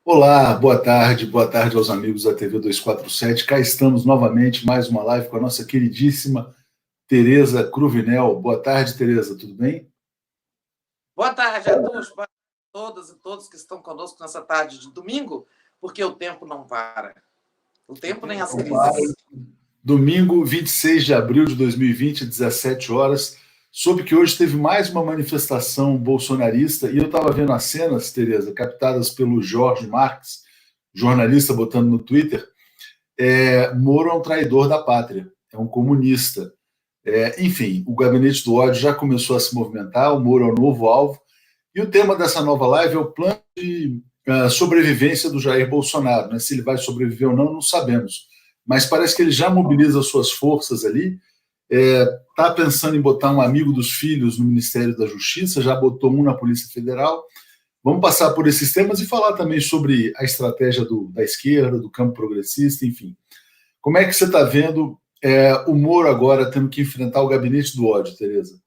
Olá, boa tarde aos amigos da TV 247. Cá estamos novamente, mais uma live com a nossa queridíssima Tereza Cruvinel. Boa tarde, Tereza, tudo bem? Boa tarde a todos, boa tarde a todas e todos que estão conosco nessa tarde de domingo, porque o tempo não para. O tempo nem as crises. Domingo, 26 de abril de 2020, 17 horas. Soube que hoje teve mais uma manifestação bolsonarista e eu estava vendo as cenas, Tereza, captadas pelo Jorge Marques, jornalista, botando no Twitter. Moro é um traidor da pátria, é um comunista. Enfim, o gabinete do ódio já começou a se movimentar, o Moro é o novo alvo, e o tema dessa nova live é o plano de sobrevivência do Jair Bolsonaro. Né? Se ele vai sobreviver ou não, não sabemos. Mas parece que ele já mobiliza suas forças ali, está pensando em botar um amigo dos filhos no Ministério da Justiça, já botou um na Polícia Federal. Vamos passar por esses temas e falar também sobre a estratégia da esquerda, do campo progressista, enfim. Como é que você está vendo o Moro agora tendo que enfrentar o gabinete do ódio, Tereza?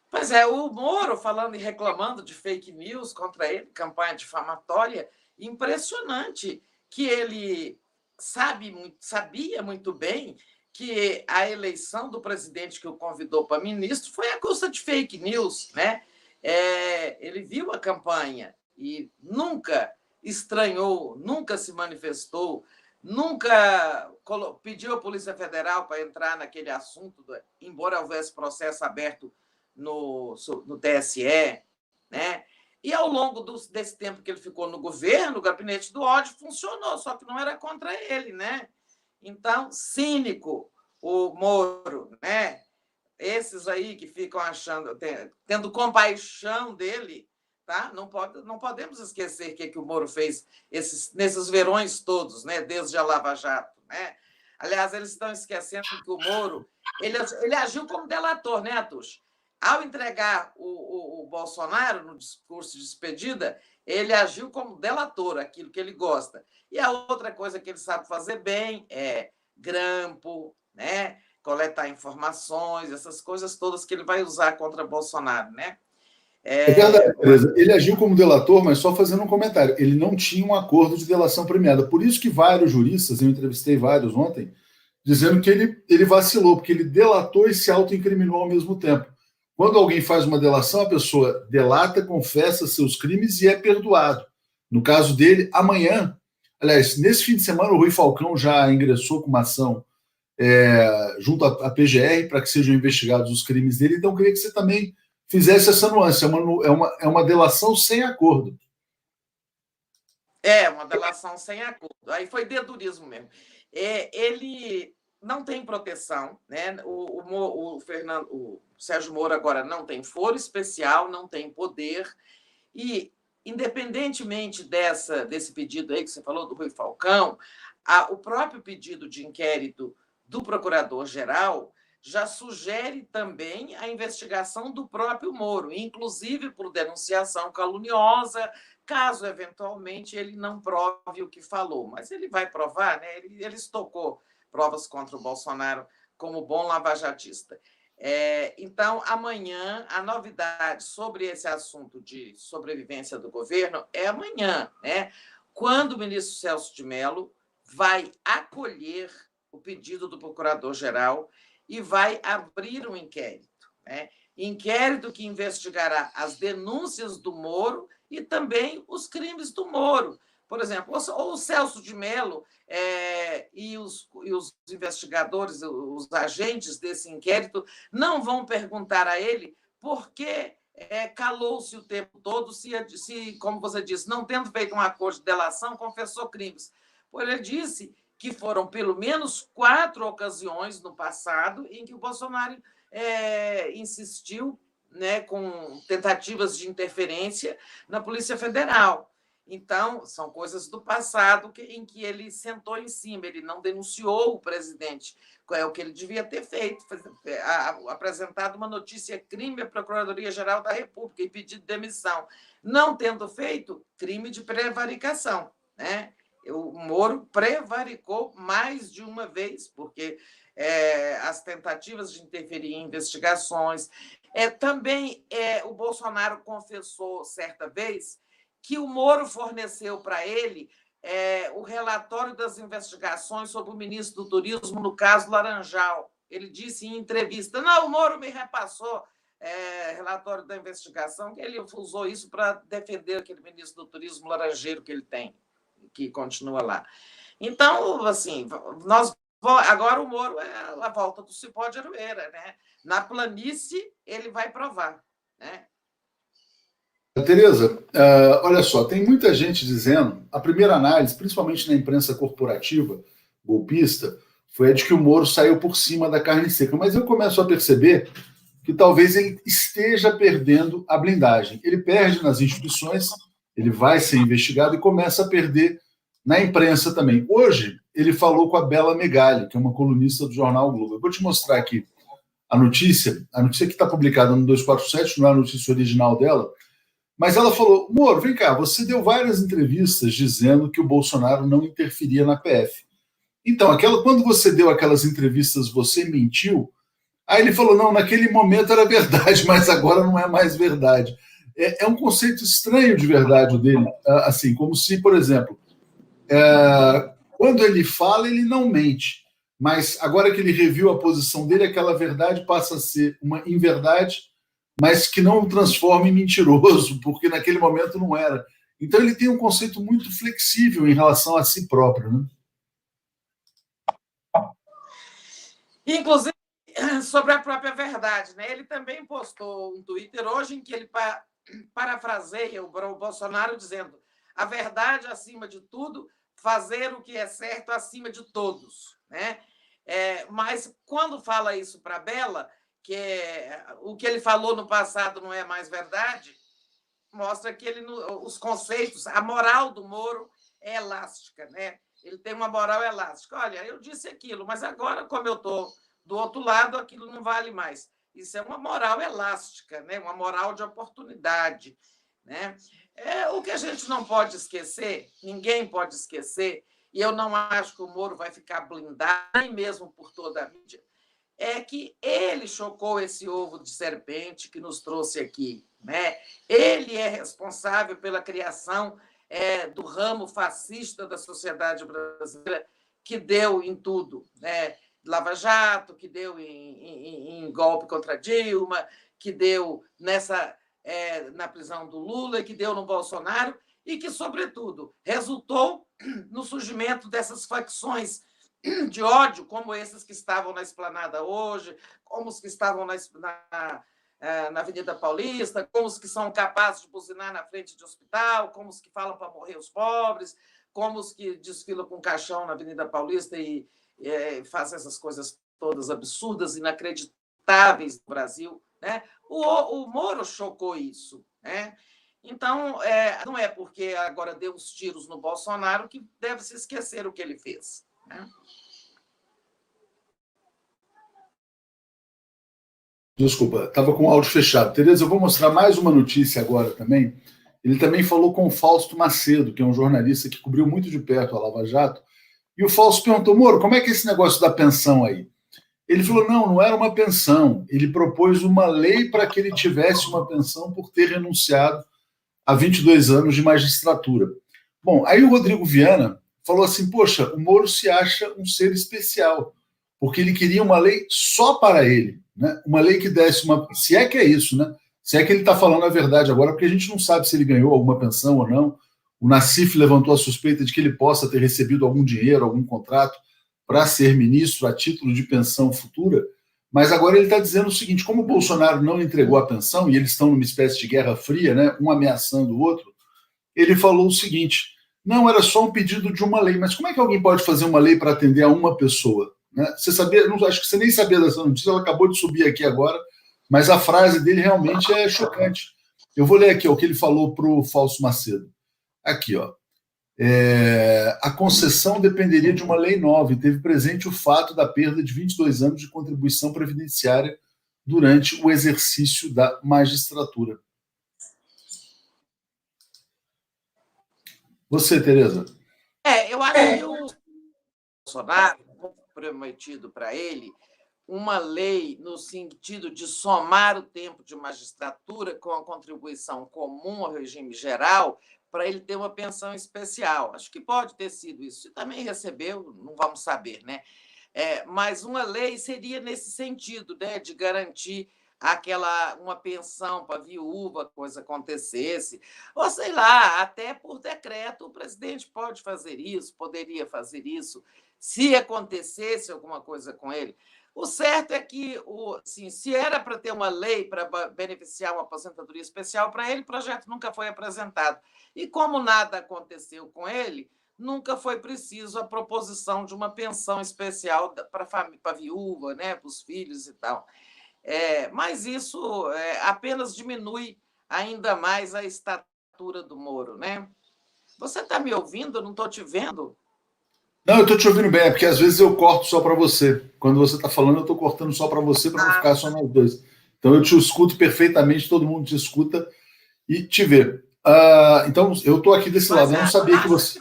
Pois é, o Moro falando e reclamando de fake news contra ele, campanha difamatória, impressionante que ele sabia muito bem que a eleição do presidente que o convidou para ministro foi à custa de fake news, né? Ele viu a campanha e nunca estranhou, nunca se manifestou, nunca pediu à Polícia Federal para entrar naquele assunto, embora houvesse processo aberto no TSE, né? E ao longo desse tempo que ele ficou no governo, o gabinete do ódio funcionou, só que não era contra ele, né? Então, cínico o Moro, né? Esses aí que ficam achando, tendo compaixão dele, tá? Não podemos esquecer o que o Moro fez nesses verões todos, né? Desde a Lava Jato, né? Aliás, eles estão esquecendo que o Moro ele agiu como delator, né, Atush? Ao entregar o Bolsonaro no discurso de despedida, ele agiu como delator, aquilo que ele gosta. E a outra coisa que ele sabe fazer bem é grampo, né? Coletar informações, essas coisas todas que ele vai usar contra Bolsonaro, né? É verdade, Tereza. Ele agiu como delator, mas só fazendo um comentário. Ele não tinha um acordo de delação premiada. Por isso que vários juristas, eu entrevistei vários ontem, dizendo que ele vacilou, porque ele delatou e se autoincriminou ao mesmo tempo. Quando alguém faz uma delação, a pessoa delata, confessa seus crimes e é perdoado. No caso dele, amanhã, aliás, nesse fim de semana, o Rui Falcão já ingressou com uma ação junto à PGR para que sejam investigados os crimes dele. Então, eu queria que você também fizesse essa nuance. É uma delação sem acordo. É, uma delação sem acordo. Aí foi dedurismo mesmo. Ele não tem proteção, né? O Sérgio Moro agora não tem foro especial, não tem poder, e, independentemente desse pedido aí que você falou do Rui Falcão, o próprio pedido de inquérito do Procurador-Geral já sugere também a investigação do próprio Moro, inclusive por denunciação caluniosa, caso eventualmente ele não prove o que falou. Mas ele vai provar, né? Ele estocou provas contra o Bolsonaro como bom lavajatista. Então, amanhã, a novidade sobre esse assunto de sobrevivência do governo é amanhã, né? Quando o ministro Celso de Mello vai acolher o pedido do Procurador-Geral e vai abrir um inquérito, né? Inquérito que investigará as denúncias do Moro e também os crimes do Moro. Por exemplo, ou o Celso de Mello e os investigadores, os agentes desse inquérito, não vão perguntar a ele por que calou-se o tempo todo, se, como você disse, não tendo feito um acordo de delação, confessou crimes. Pois ele disse que foram pelo menos 4 ocasiões no passado em que o Bolsonaro insistiu, né, com tentativas de interferência na Polícia Federal. Então, são coisas do passado em que ele sentou em cima, ele não denunciou o presidente, é o que ele devia ter feito, apresentado uma notícia crime à Procuradoria-Geral da República e pedido demissão. Não tendo feito, crime de prevaricação, né? O Moro prevaricou mais de uma vez, porque as tentativas de interferir em investigações. Também o Bolsonaro confessou certa vez que o Moro forneceu para ele o relatório das investigações sobre o ministro do Turismo no caso Laranjal. Ele disse em entrevista: não, o Moro me repassou relatório da investigação, que ele usou isso para defender aquele ministro do Turismo laranjeiro que ele tem, que continua lá. Então, assim, agora o Moro é a volta do cipó de aroeira, né? Na planície, ele vai provar, né? Tereza, olha só, tem muita gente dizendo, a primeira análise, principalmente na imprensa corporativa golpista, foi a de que o Moro saiu por cima da carne seca, mas eu começo a perceber que talvez ele esteja perdendo a blindagem. Ele perde nas instituições, ele vai ser investigado e começa a perder na imprensa também. Hoje, ele falou com a Bela Megali, que é uma colunista do jornal Globo. Eu vou te mostrar aqui a notícia que está publicada no 247, não é a notícia original dela, mas ela falou: Moro, vem cá, você deu várias entrevistas dizendo que o Bolsonaro não interferia na PF. Então, quando você deu aquelas entrevistas, você mentiu? Aí ele falou: não, naquele momento era verdade, mas agora não é mais verdade. É um conceito estranho de verdade dele, assim, como se, por exemplo, quando ele fala, ele não mente, mas agora que ele reviu a posição dele, aquela verdade passa a ser uma inverdade, mas que não o transforma em mentiroso, porque naquele momento não era. Então ele tem um conceito muito flexível em relação a si próprio, né? Inclusive, sobre a própria verdade, né? Ele também postou um Twitter hoje em que ele parafraseia o Bolsonaro dizendo: a verdade acima de tudo, fazer o que é certo acima de todos, né? Mas quando fala isso para Bela, que o que ele falou no passado não é mais verdade, mostra que os conceitos, a moral do Moro é elástica, né? Ele tem uma moral elástica. Olha, eu disse aquilo, mas agora, como eu estou do outro lado, aquilo não vale mais. Isso é uma moral elástica, né? Uma moral de oportunidade, né? O que a gente não pode esquecer, ninguém pode esquecer, e eu não acho que o Moro vai ficar blindado, nem mesmo por toda a mídia, é que ele chocou esse ovo de serpente que nos trouxe aqui, né? Ele é responsável pela criação do ramo fascista da sociedade brasileira, que deu em tudo, né? Lava Jato, que deu em golpe contra Dilma, que deu na prisão do Lula, que deu no Bolsonaro, e que, sobretudo, resultou no surgimento dessas facções de ódio, como esses que estavam na Esplanada hoje, como os que estavam na Avenida Paulista, como os que são capazes de buzinar na frente de hospital, como os que falam para morrer os pobres, como os que desfilam com caixão na Avenida Paulista e fazem essas coisas todas absurdas, inacreditáveis no Brasil, né? O Moro chocou isso, né? Então, não é porque agora deu uns tiros no Bolsonaro que deve se esquecer o que ele fez, né? Desculpa, estava com o áudio fechado. Tereza, eu vou mostrar mais uma notícia agora também. Ele também falou com o Fausto Macedo, que é um jornalista que cobriu muito de perto a Lava Jato, e o Fausto perguntou: Moro, como é que é esse negócio da pensão aí? Ele falou: não era uma pensão. Ele propôs uma lei para que ele tivesse uma pensão por ter renunciado a 22 anos de magistratura. Bom, aí o Rodrigo Viana falou assim: poxa, o Moro se acha um ser especial, porque ele queria uma lei só para ele, né? Uma lei que desse uma... Se é que é isso, né? Se é que ele está falando a verdade agora, porque a gente não sabe se ele ganhou alguma pensão ou não. O Nassif levantou a suspeita de que ele possa ter recebido algum dinheiro, algum contrato para ser ministro a título de pensão futura, mas agora ele está dizendo o seguinte: como o Bolsonaro não entregou a pensão e eles estão numa espécie de guerra fria, né, um ameaçando o outro, ele falou o seguinte: não, era só um pedido de uma lei, mas como é que alguém pode fazer uma lei para atender a uma pessoa? Né? Você sabia? Não, acho que você nem sabia dessa notícia, ela acabou de subir aqui agora, mas a frase dele realmente é chocante. Eu vou ler aqui o que ele falou para o Fausto Macedo. Aqui, ó. A concessão dependeria de uma lei nova e teve presente o fato da perda de 22 anos de contribuição previdenciária durante o exercício da magistratura. Você, Tereza? Eu acho que o Bolsonaro, prometido para ele, uma lei no sentido de somar o tempo de magistratura com a contribuição comum ao regime geral, para ele ter uma pensão especial. Acho que pode ter sido isso. Se também recebeu, não vamos saber, né? Mas uma lei seria nesse sentido, né, de garantir uma pensão para a viúva, coisa acontecesse, ou sei lá, até por decreto o presidente pode fazer isso, poderia fazer isso, se acontecesse alguma coisa com ele. O certo é que, assim, se era para ter uma lei para beneficiar uma aposentadoria especial para ele, o projeto nunca foi apresentado. E como nada aconteceu com ele, nunca foi preciso a proposição de uma pensão especial para a viúva, né, para os filhos e tal. Mas isso apenas diminui ainda mais a estatura do Moro, né? Você está me ouvindo? Eu não estou te vendo. Não, eu estou te ouvindo bem, é porque às vezes eu corto só para você. Quando você está falando, eu estou cortando só para você, para não ficar só nós dois. Então eu te escuto perfeitamente, todo mundo te escuta e te vê. Então eu estou aqui desse lado, eu não sabia que você.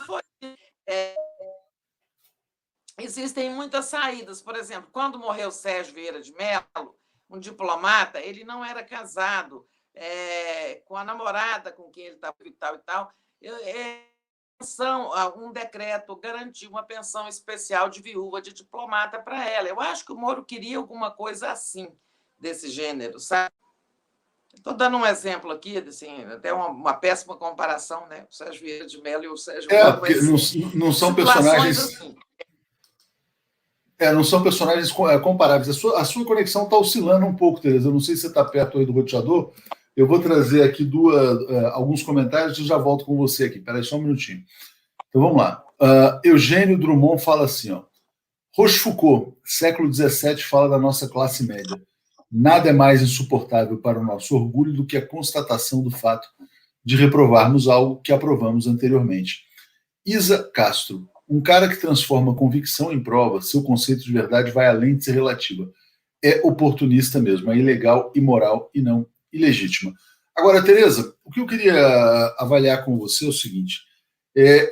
Existem muitas saídas. Por exemplo, quando morreu Sérgio Vieira de Mello, um diplomata, ele não era casado com a namorada com quem ele estava e tal e tal. Um decreto garantiu uma pensão especial de viúva de diplomata para ela. Eu acho que o Moro queria alguma coisa assim, desse gênero, sabe? Estou dando um exemplo aqui, assim, até uma péssima comparação, né? O Sérgio Vieira de Mello e o Sérgio Moro, Porque não são personagens. Assim. Não são personagens comparáveis. A sua conexão está oscilando um pouco, Tereza. Eu não sei se você está perto aí do roteador. Eu vou trazer aqui alguns comentários e já volto com você aqui. Espera aí só um minutinho. Então vamos lá. Eugênio Drummond fala assim, ó. Rochefoucauld, século XVII, fala da nossa classe média. Nada é mais insuportável para o nosso orgulho do que a constatação do fato de reprovarmos algo que aprovamos anteriormente. Isa Castro, um cara que transforma convicção em prova, seu conceito de verdade vai além de ser relativa. É oportunista mesmo, é ilegal, imoral e não ilegítima. Agora, Tereza, o que eu queria avaliar com você é o seguinte: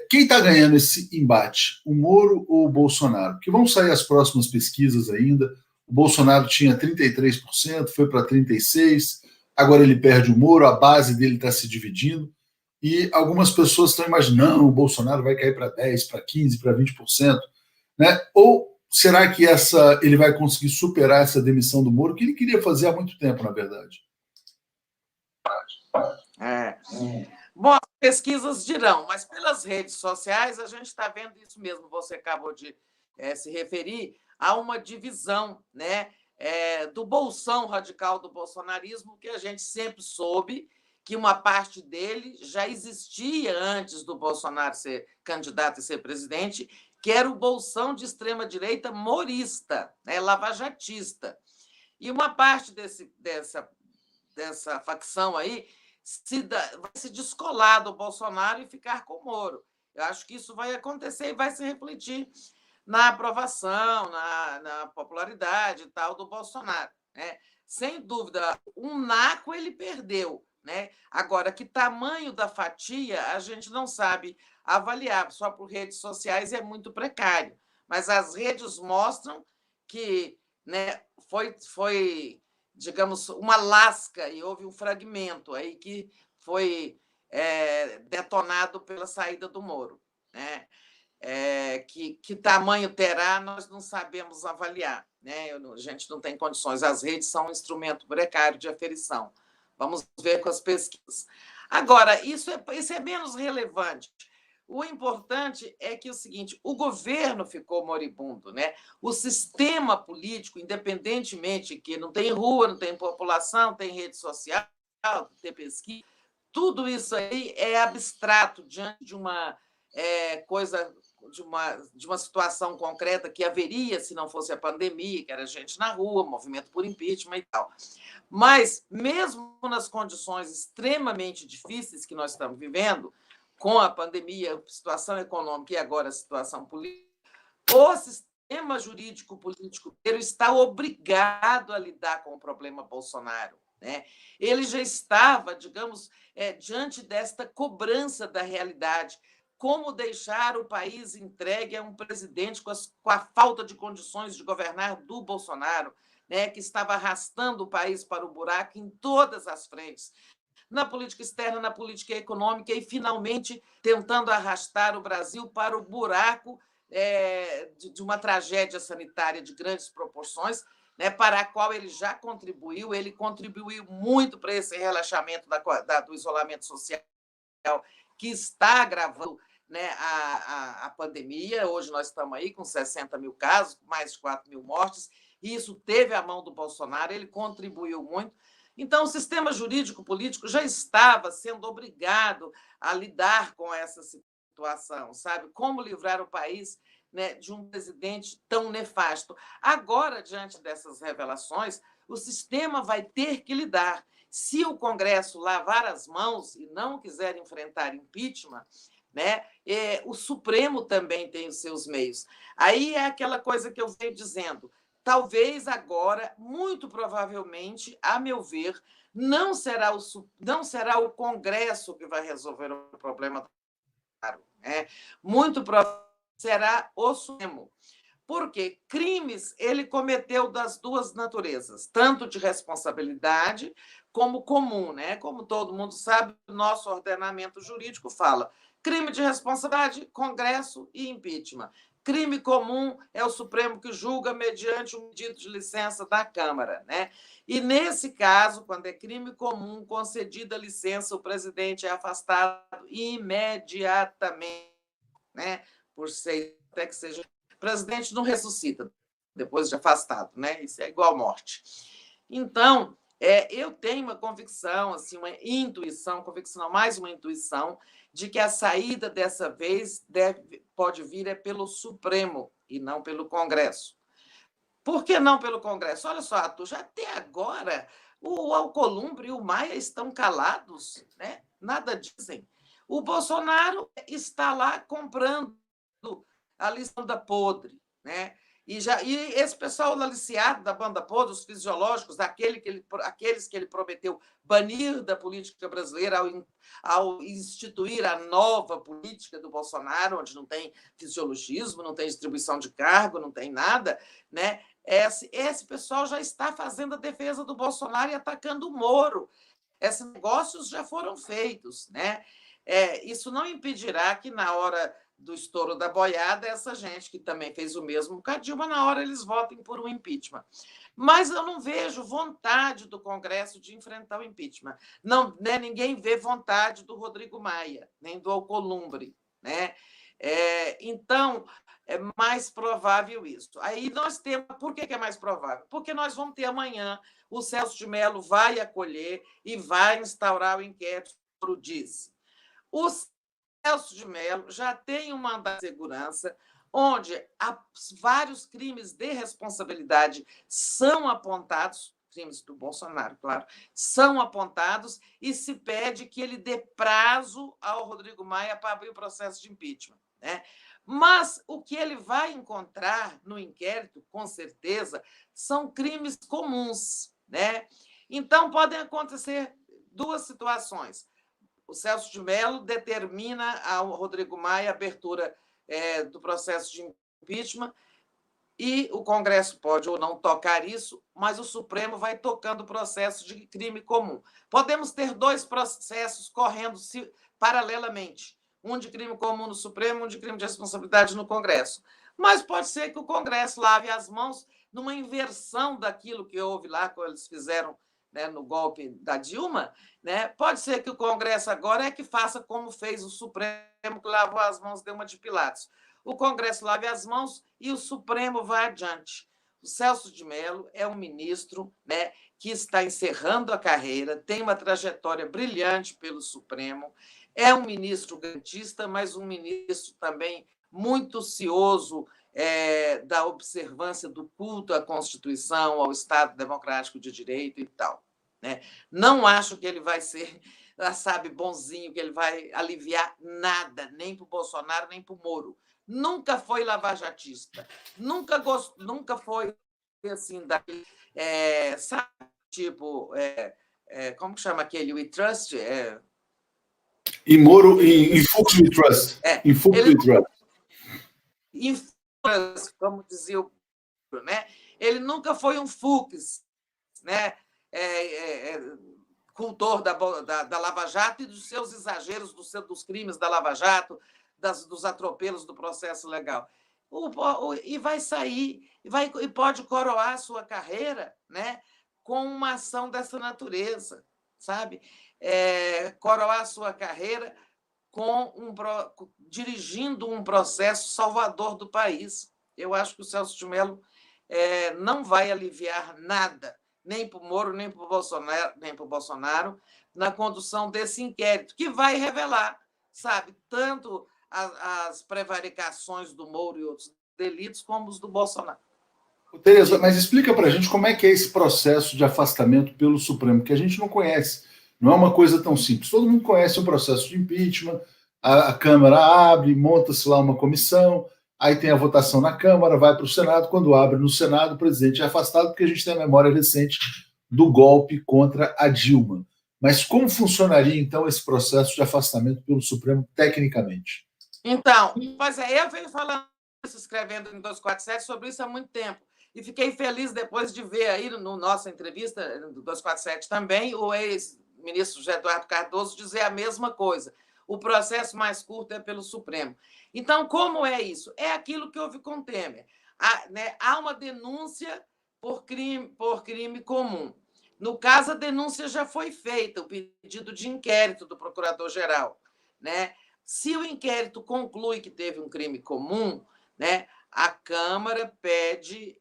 quem está ganhando esse embate, o Moro ou o Bolsonaro? Que vão sair as próximas pesquisas ainda. O Bolsonaro tinha 33%, foi para 36%, agora ele perde o Moro, a base dele está se dividindo. E algumas pessoas estão imaginando o Bolsonaro vai cair para 10%, para 15%, para 20%. Né? Ou será que ele vai conseguir superar essa demissão do Moro, que ele queria fazer há muito tempo, na verdade? Bom, as pesquisas dirão, mas pelas redes sociais a gente está vendo isso mesmo. Você acabou de se referir a uma divisão, né, do bolsão radical do bolsonarismo, que a gente sempre soube que uma parte dele já existia antes do Bolsonaro ser candidato e ser presidente, que era o bolsão de extrema-direita morista, né, lavajatista. E uma parte dessa facção aí vai se descolar do Bolsonaro e ficar com o Moro. Eu acho que isso vai acontecer e vai se refletir na aprovação, na popularidade e tal do Bolsonaro. Né? Sem dúvida, um naco ele perdeu. Né? Agora, que tamanho da fatia a gente não sabe avaliar, só por redes sociais é muito precário. Mas as redes mostram que, né, foi, digamos, uma lasca e houve um fragmento aí que foi detonado pela saída do Moro. Né? Que tamanho terá, nós não sabemos avaliar. Né? A gente não tem condições. As redes são um instrumento precário de aferição. Vamos ver com as pesquisas. Agora, isso é menos relevante. O importante é que o seguinte: o governo ficou moribundo, né? O sistema político, independentemente que não tem rua, não tem população, tem rede social, tem pesquisa, tudo isso aí é abstrato diante de uma coisa, de uma situação concreta que haveria se não fosse a pandemia, que era gente na rua, movimento por impeachment e tal. Mas, mesmo nas condições extremamente difíceis que nós estamos vivendo, com a pandemia, a situação econômica e agora a situação política, o sistema jurídico-político está obrigado a lidar com o problema Bolsonaro. Né? Ele já estava, digamos, diante desta cobrança da realidade, como deixar o país entregue a um presidente com a falta de condições de governar do Bolsonaro, né, que estava arrastando o país para o buraco em todas as frentes, na política externa, na política econômica e, finalmente, tentando arrastar o Brasil para o buraco de uma tragédia sanitária de grandes proporções, né, para a qual ele já contribuiu. Ele contribuiu muito para esse relaxamento do isolamento social, que está agravando, né, a pandemia. Hoje nós estamos aí com 60 mil casos, mais de 4 mil mortes, e isso teve a mão do Bolsonaro, ele contribuiu muito. Então, o sistema jurídico-político já estava sendo obrigado a lidar com essa situação, sabe? Como livrar o país, né, de um presidente tão nefasto. Agora, diante dessas revelações, o sistema vai ter que lidar. Se o Congresso lavar as mãos e não quiser enfrentar impeachment, né, o Supremo também tem os seus meios. Aí é aquela coisa que eu venho dizendo. Talvez agora, muito provavelmente, a meu ver, não será o Congresso que vai resolver o problema do Bolsonaro, né? Muito provavelmente será o Supremo. Porque crimes ele cometeu das duas naturezas, tanto de responsabilidade como comum, né? Como todo mundo sabe, o nosso ordenamento jurídico fala: crime de responsabilidade, Congresso e impeachment. Crime comum é o Supremo que julga mediante um pedido de licença da Câmara, né? E, nesse caso, quando é crime comum, concedida a licença, o presidente é afastado imediatamente, né? Por ser, até que seja. O presidente não ressuscita depois de afastado, né? Isso é igual à morte. Então, eu tenho uma convicção, assim, uma intuição, convicção, mais uma intuição, de que a saída dessa vez pode vir pelo Supremo e não pelo Congresso. Por que não pelo Congresso? Olha só, Arthur, já até agora o Alcolumbre e o Maia estão calados, né? Nada dizem. O Bolsonaro está lá comprando a lista da podre, né? E esse pessoal aliciado da banda podre, os fisiológicos, aqueles que ele prometeu banir da política brasileira ao instituir a nova política do Bolsonaro, onde não tem fisiologismo, não tem distribuição de cargo, não tem nada, né? Esse pessoal já está fazendo a defesa do Bolsonaro e atacando o Moro. Esses negócios já foram feitos, né? Isso não impedirá que, na hora do estouro da boiada, essa gente que também fez o mesmo com a Dilma, na hora eles votem por um impeachment. Mas eu não vejo vontade do Congresso de enfrentar o impeachment. Não, né, ninguém vê vontade do Rodrigo Maia, nem do Alcolumbre, né? Então, é mais provável isso. Aí nós temos... Por que é mais provável? Porque nós vamos ter amanhã, o Celso de Mello vai acolher e vai instaurar o inquérito sobre o Disse. O Celso de Mello já tem um mandato de segurança onde vários crimes de responsabilidade são apontados, crimes do Bolsonaro, claro, são apontados, e se pede que ele dê prazo ao Rodrigo Maia para abrir o processo de impeachment, né? Mas o que ele vai encontrar no inquérito, com certeza, são crimes comuns, né? Então, podem acontecer duas situações. O Celso de Mello determina ao Rodrigo Maia a abertura do processo de impeachment e o Congresso pode ou não tocar isso, mas o Supremo vai tocando o processo de crime comum. Podemos ter dois processos correndo paralelamente, um de crime comum no Supremo, um de crime de responsabilidade no Congresso. Mas pode ser que o Congresso lave as mãos numa inversão daquilo que houve lá quando eles fizeram, né, no golpe da Dilma, né? Pode ser que o Congresso agora que faça como fez o Supremo, que lavou as mãos, deu uma de Pilatos. O Congresso lave as mãos e o Supremo vai adiante. O Celso de Mello é um ministro, né, que está encerrando a carreira, tem uma trajetória brilhante pelo Supremo, é um ministro garantista, mas um ministro também muito cioso da observância do culto à Constituição, ao Estado Democrático de Direito e tal, né? Não acho que ele vai ser, sabe, bonzinho, que ele vai aliviar nada, nem para o Bolsonaro, nem para o Moro. Nunca foi lavajatista, nunca foi assim, sabe, tipo, como que chama aquele We Trust? Em Moro, em Fux We Trust. Em Fux We Trust. Como dizia o né? Ele nunca foi um Fux, né? Cultor da Lava Jato e dos seus exageros, dos crimes da Lava Jato, dos atropelos do processo legal. E vai sair, e pode coroar a sua carreira, né, com uma ação dessa natureza, sabe? Coroar a sua carreira dirigindo um processo salvador do país. Eu acho que o Celso de Mello não vai aliviar nada, nem para o Moro, nem para o Bolsonaro, na condução desse inquérito, que vai revelar, sabe, tanto as prevaricações do Moro e outros delitos, como os do Bolsonaro. Tereza, mas explica para a gente como é que é esse processo de afastamento pelo Supremo, que a gente não conhece. Não é uma coisa tão simples. Todo mundo conhece o processo de impeachment, a Câmara abre, monta-se lá uma comissão, aí tem a votação na Câmara, vai para o Senado. Quando abre no Senado, o presidente é afastado, porque a gente tem a memória recente do golpe contra a Dilma. Mas como funcionaria, então, esse processo de afastamento pelo Supremo, tecnicamente? Então, eu venho falando, escrevendo em 247 sobre isso há muito tempo. E fiquei feliz depois de ver aí, no nossa entrevista, do 247 também, o ex-ministro José Eduardo Cardoso dizer a mesma coisa. O processo mais curto é pelo Supremo. Então, como é isso? É aquilo que houve com Temer. Há uma denúncia por crime comum. No caso, a denúncia já foi feita, o pedido de inquérito do procurador-geral, né? Se o inquérito conclui que teve um crime comum, né, a Câmara pede,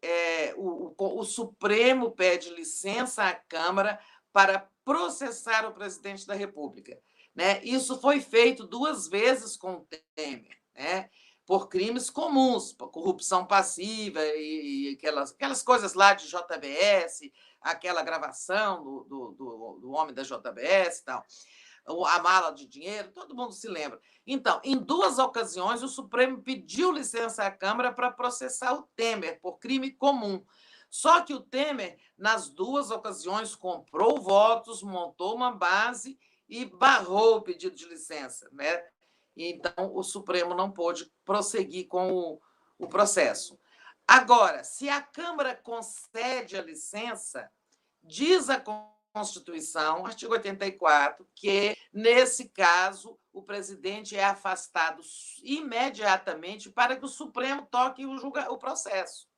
o Supremo pede licença à Câmara para processar o presidente da República, né? Isso foi feito 2 vezes com o Temer, né, por crimes comuns, por corrupção passiva e aquelas coisas lá de JBS, aquela gravação do homem da JBS e tal, a mala de dinheiro, todo mundo se lembra. Então, em 2 ocasiões, o Supremo pediu licença à Câmara para processar o Temer por crime comum. Só que o Temer, nas 2 ocasiões, comprou votos, montou uma base e barrou o pedido de licença, né? Então, o Supremo não pôde prosseguir com o processo. Agora, se a Câmara concede a licença, diz a Constituição, artigo 84, que, nesse caso, o presidente é afastado imediatamente para que o Supremo toque o processo,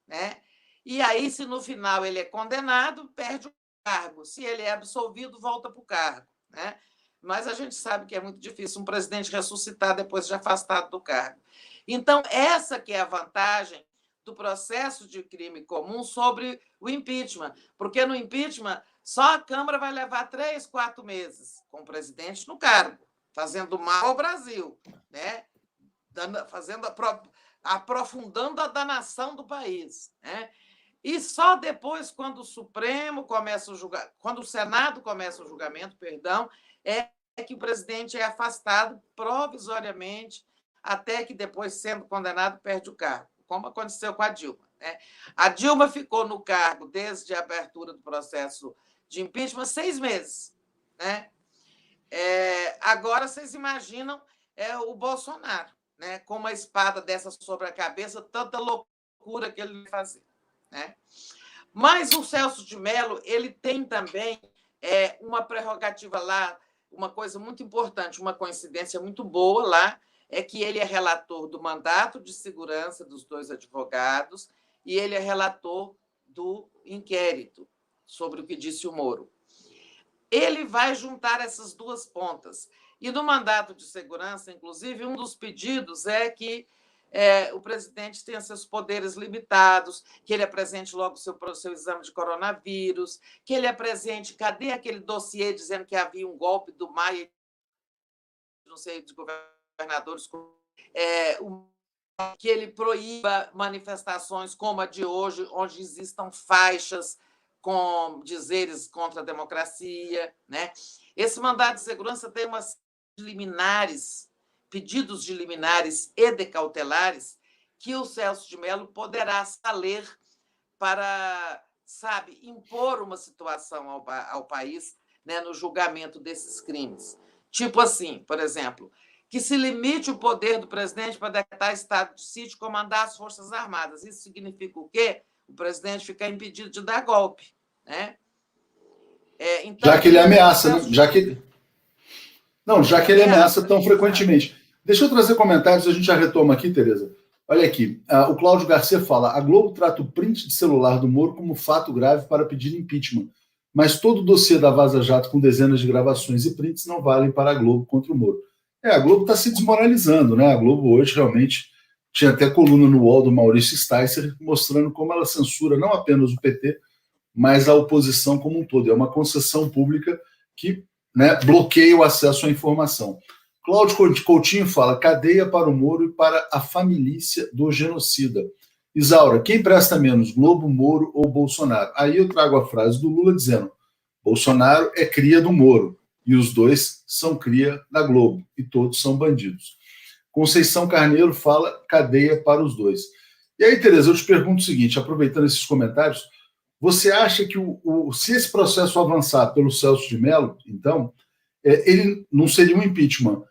né? E aí, se no final ele é condenado, perde o cargo. Se ele é absolvido, volta para o cargo, né? Mas a gente sabe que é muito difícil um presidente ressuscitar depois de afastado do cargo. Então, essa que é a vantagem do processo de crime comum sobre o impeachment, porque no impeachment só a Câmara vai levar 3, 4 meses com o presidente no cargo, fazendo mal ao Brasil, né? Aprofundando a danação do país, né? E só depois, quando o Supremo começa o julgamento, quando o Senado começa o julgamento, é que o presidente é afastado provisoriamente, até que depois, sendo condenado, perde o cargo, como aconteceu com a Dilma, né? A Dilma ficou no cargo desde a abertura do processo de impeachment 6 meses, né? Agora vocês imaginam o Bolsonaro, né, com uma espada dessa sobre a cabeça, tanta loucura que ele vai fazer, né? Mas o Celso de Mello, ele tem também uma prerrogativa lá, uma coisa muito importante, uma coincidência muito boa lá, é que ele é relator do mandato de segurança dos 2 advogados e ele é relator do inquérito sobre o que disse o Moro. Ele vai juntar essas 2 pontas. E no mandato de segurança, inclusive, um dos pedidos é que o presidente tenha seus poderes limitados, que ele apresente logo o seu exame de coronavírus, que ele apresente, cadê aquele dossiê dizendo que havia um golpe do Maia, não sei, de governadores, que ele proíba manifestações como a de hoje, onde existam faixas com dizeres contra a democracia, né? Esse mandato de segurança tem umas liminares, pedidos de liminares e de cautelares que o Celso de Mello poderá ler para, impor uma situação ao país, né, no julgamento desses crimes. Tipo assim, por exemplo, que se limite o poder do presidente para decretar estado de sítio e comandar as Forças Armadas. Isso significa o quê? O presidente ficar impedido de dar golpe, né? Já Então, que ele ameaça, né? Celso Já ele que ele ameaça ameaça. tão frequentemente. Deixa eu trazer comentários, a gente já retoma aqui, Tereza. Olha aqui, o Cláudio Garcia fala: a Globo trata o print de celular do Moro como fato grave para pedir impeachment, mas todo o dossiê da Vaza Jato com dezenas de gravações e prints não valem para a Globo contra o Moro. A Globo está se desmoralizando, né? A Globo hoje realmente tinha até coluna no UOL do Maurício Sticer mostrando como ela censura não apenas o PT, mas a oposição como um todo. É uma concessão pública que, né, bloqueia o acesso à informação. Cláudio Coutinho fala: cadeia para o Moro e para a família do genocida. Isaura: quem presta menos, Globo, Moro ou Bolsonaro? Aí eu trago a frase do Lula dizendo: Bolsonaro é cria do Moro e os dois são cria da Globo e todos são bandidos. Conceição Carneiro fala: cadeia para os dois. E aí, Tereza, eu te pergunto o seguinte, aproveitando esses comentários, você acha que se esse processo avançar pelo Celso de Mello, então, ele não seria um impeachment,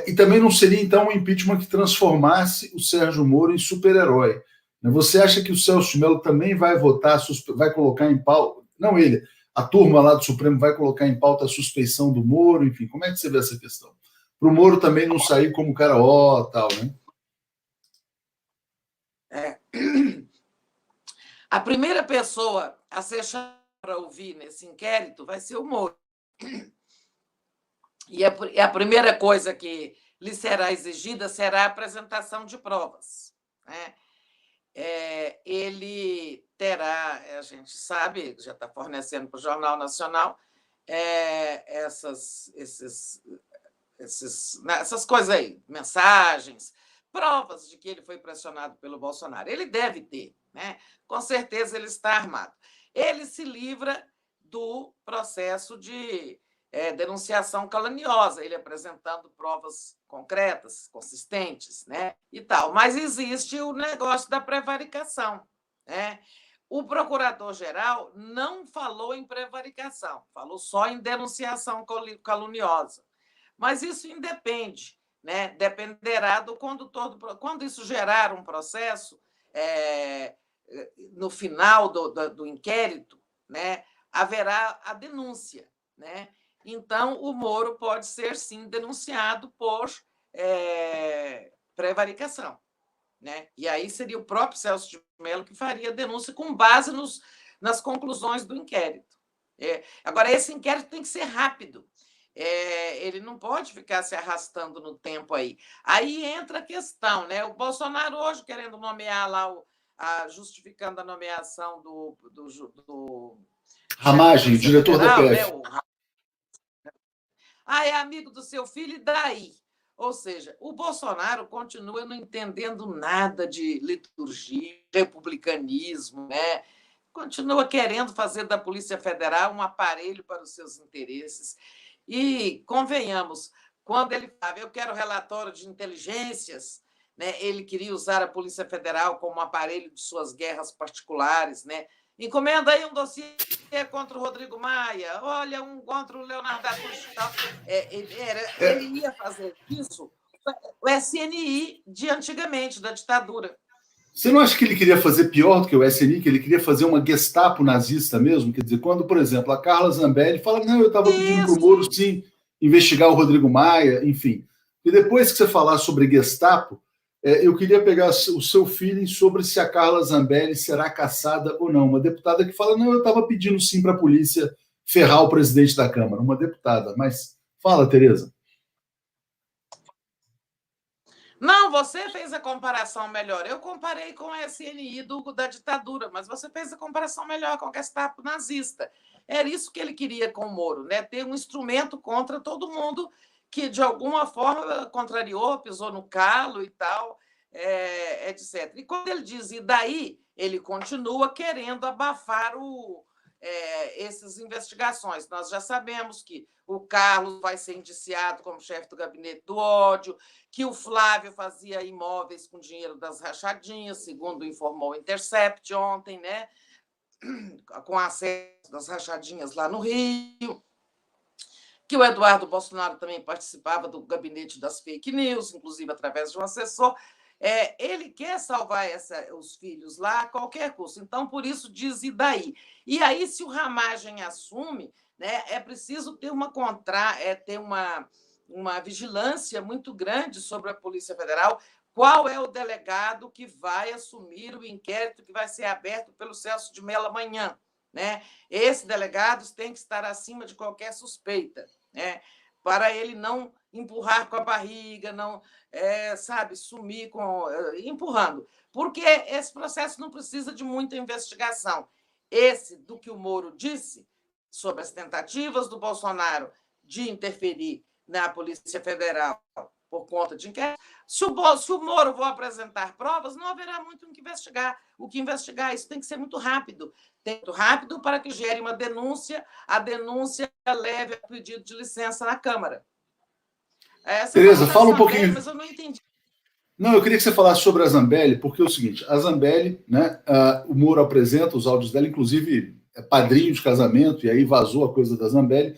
e também não seria, então, um impeachment que transformasse o Sérgio Moro em super-herói? Você acha que o Celso de Mello também vai votar, vai colocar em pauta, não ele, a turma lá do Supremo vai colocar em pauta a suspeição do Moro, enfim, como é que você vê essa questão? Para o Moro também não sair como cara tal, né? A primeira pessoa a ser chamada para ouvir nesse inquérito vai ser o Moro. E a primeira coisa que lhe será exigida será a apresentação de provas, né? Ele terá, a gente sabe, já está fornecendo para o Jornal Nacional, essas coisas aí, mensagens, provas de que ele foi pressionado pelo Bolsonaro. Ele deve ter, né? Com certeza ele está armado. Ele se livra do processo de denunciação caluniosa, ele apresentando provas concretas, consistentes, né? E tal. Mas existe o negócio da prevaricação, né? O procurador-geral não falou em prevaricação, falou só em denunciação caluniosa. Mas isso independe, né? Dependerá do condutor quando isso gerar um processo, no final do inquérito, né? Haverá a denúncia, né? Então, o Moro pode ser, sim, denunciado por prevaricação, né? E aí seria o próprio Celso de Mello que faria a denúncia com base nas conclusões do inquérito. Agora, esse inquérito tem que ser rápido. Ele não pode ficar se arrastando no tempo aí. Aí entra a questão, né? O Bolsonaro hoje querendo nomear lá, justificando a nomeação do Ramagem, diretor federal, da né? PF. É amigo do seu filho, e daí? Ou seja, o Bolsonaro continua não entendendo nada de liturgia, republicanismo, né? Continua querendo fazer da Polícia Federal um aparelho para os seus interesses. E, convenhamos, quando ele falava, eu quero relatório de inteligências, né? Ele queria usar a Polícia Federal como aparelho de suas guerras particulares, né? Encomenda aí um dossiê contra o Rodrigo Maia, olha, um contra o Leonardo da Cunha e tal. Ele ia fazer isso, o SNI de antigamente, da ditadura. Você não acha que ele queria fazer pior do que o SNI, que ele queria fazer uma Gestapo nazista mesmo? Quer dizer, quando, por exemplo, a Carla Zambelli fala: não, eu estava pedindo para o Moro, sim, investigar o Rodrigo Maia, enfim. E depois que você falar sobre Gestapo, eu queria pegar o seu feeling sobre se a Carla Zambelli será caçada ou não. Uma deputada que fala: não, eu estava pedindo sim para a polícia ferrar o presidente da Câmara. Uma deputada. Mas fala, Tereza. Não, você fez a comparação melhor. Eu comparei com o SNI da ditadura, mas você fez a comparação melhor com a Gestapo nazista. Era isso que ele queria com o Moro, né? Ter um instrumento contra todo mundo que, de alguma forma, contrariou, pisou no calo e tal, etc. E quando ele diz e daí, ele continua querendo abafar essas investigações. Nós já sabemos que o Carlos vai ser indiciado como chefe do gabinete do ódio, que o Flávio fazia imóveis com dinheiro das rachadinhas, segundo informou o Intercept ontem, né? Com acesso das rachadinhas lá no Rio. que o Eduardo Bolsonaro também participava do gabinete das fake news, inclusive através de um assessor. Ele quer salvar os filhos lá a qualquer custo. Então, por isso, diz e daí. E aí, se o Ramagem assume, né, é preciso ter uma vigilância muito grande sobre a Polícia Federal. Qual é o delegado que vai assumir o inquérito que vai ser aberto pelo Celso de Mello amanhã? Né? Esse delegado tem que estar acima de qualquer suspeita, né? Para ele não empurrar com a barriga, não, sumir empurrando. Porque esse processo não precisa de muita investigação. Esse do que o Moro disse sobre as tentativas do Bolsonaro de interferir na Polícia Federal por conta de inquérito, se o Moro for apresentar provas, não haverá muito o que investigar. O que investigar, isso tem que ser muito rápido. Muito rápido para que gere uma denúncia, a denúncia leve a pedido de licença na Câmara. Tereza, fala um pouquinho. Mas eu não entendi. Não, eu queria que você falasse sobre a Zambelli, porque é o seguinte, a Zambelli, né, o Moro apresenta os áudios dela, inclusive é padrinho de casamento, e aí vazou a coisa da Zambelli.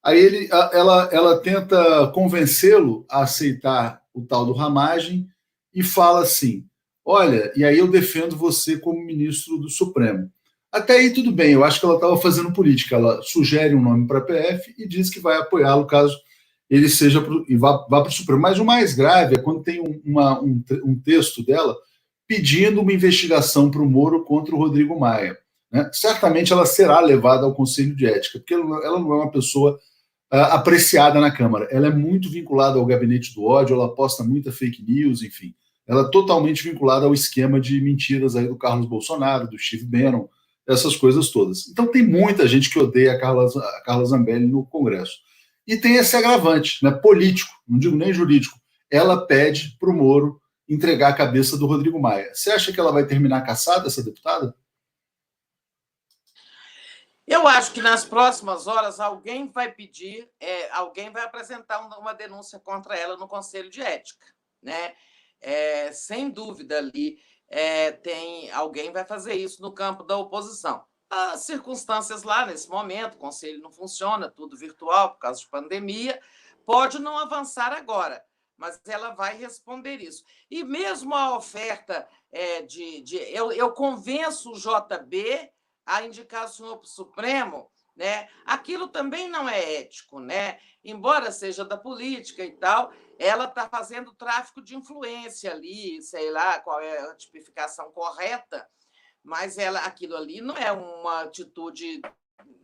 Aí ela tenta convencê-lo a aceitar o tal do Ramagem e fala assim, olha, e aí eu defendo você como ministro do Supremo. Até aí tudo bem, eu acho que ela estava fazendo política, ela sugere um nome para a PF e diz que vai apoiá-lo caso ele seja e vá para o Supremo. Mas o mais grave é quando tem um texto dela pedindo uma investigação para o Moro contra o Rodrigo Maia. Né? Certamente ela será levada ao Conselho de Ética, porque ela não é uma pessoa apreciada na Câmara. Ela é muito vinculada ao gabinete do ódio, ela posta muita fake news, enfim. Ela é totalmente vinculada ao esquema de mentiras aí do Carlos Bolsonaro, do Steve Bannon, essas coisas todas. Então tem muita gente que odeia a Carla Zambelli no Congresso. E tem esse agravante, né, político, não digo nem jurídico. Ela pede para o Moro entregar a cabeça do Rodrigo Maia. Você acha que ela vai terminar caçada, essa deputada? Eu acho que nas próximas horas alguém vai pedir, alguém vai apresentar uma denúncia contra ela no Conselho de Ética, né? Sem dúvida ali alguém vai fazer isso no campo da oposição. As circunstâncias lá nesse momento, o Conselho não funciona, tudo virtual por causa de pandemia, pode não avançar agora, mas ela vai responder isso. E mesmo a oferta eu convenço o JB a indicar o senhor para o Supremo, né? Aquilo também não é ético, né? Embora seja da política e tal, ela está fazendo tráfico de influência ali, sei lá qual é a tipificação correta, mas aquilo ali não é uma atitude,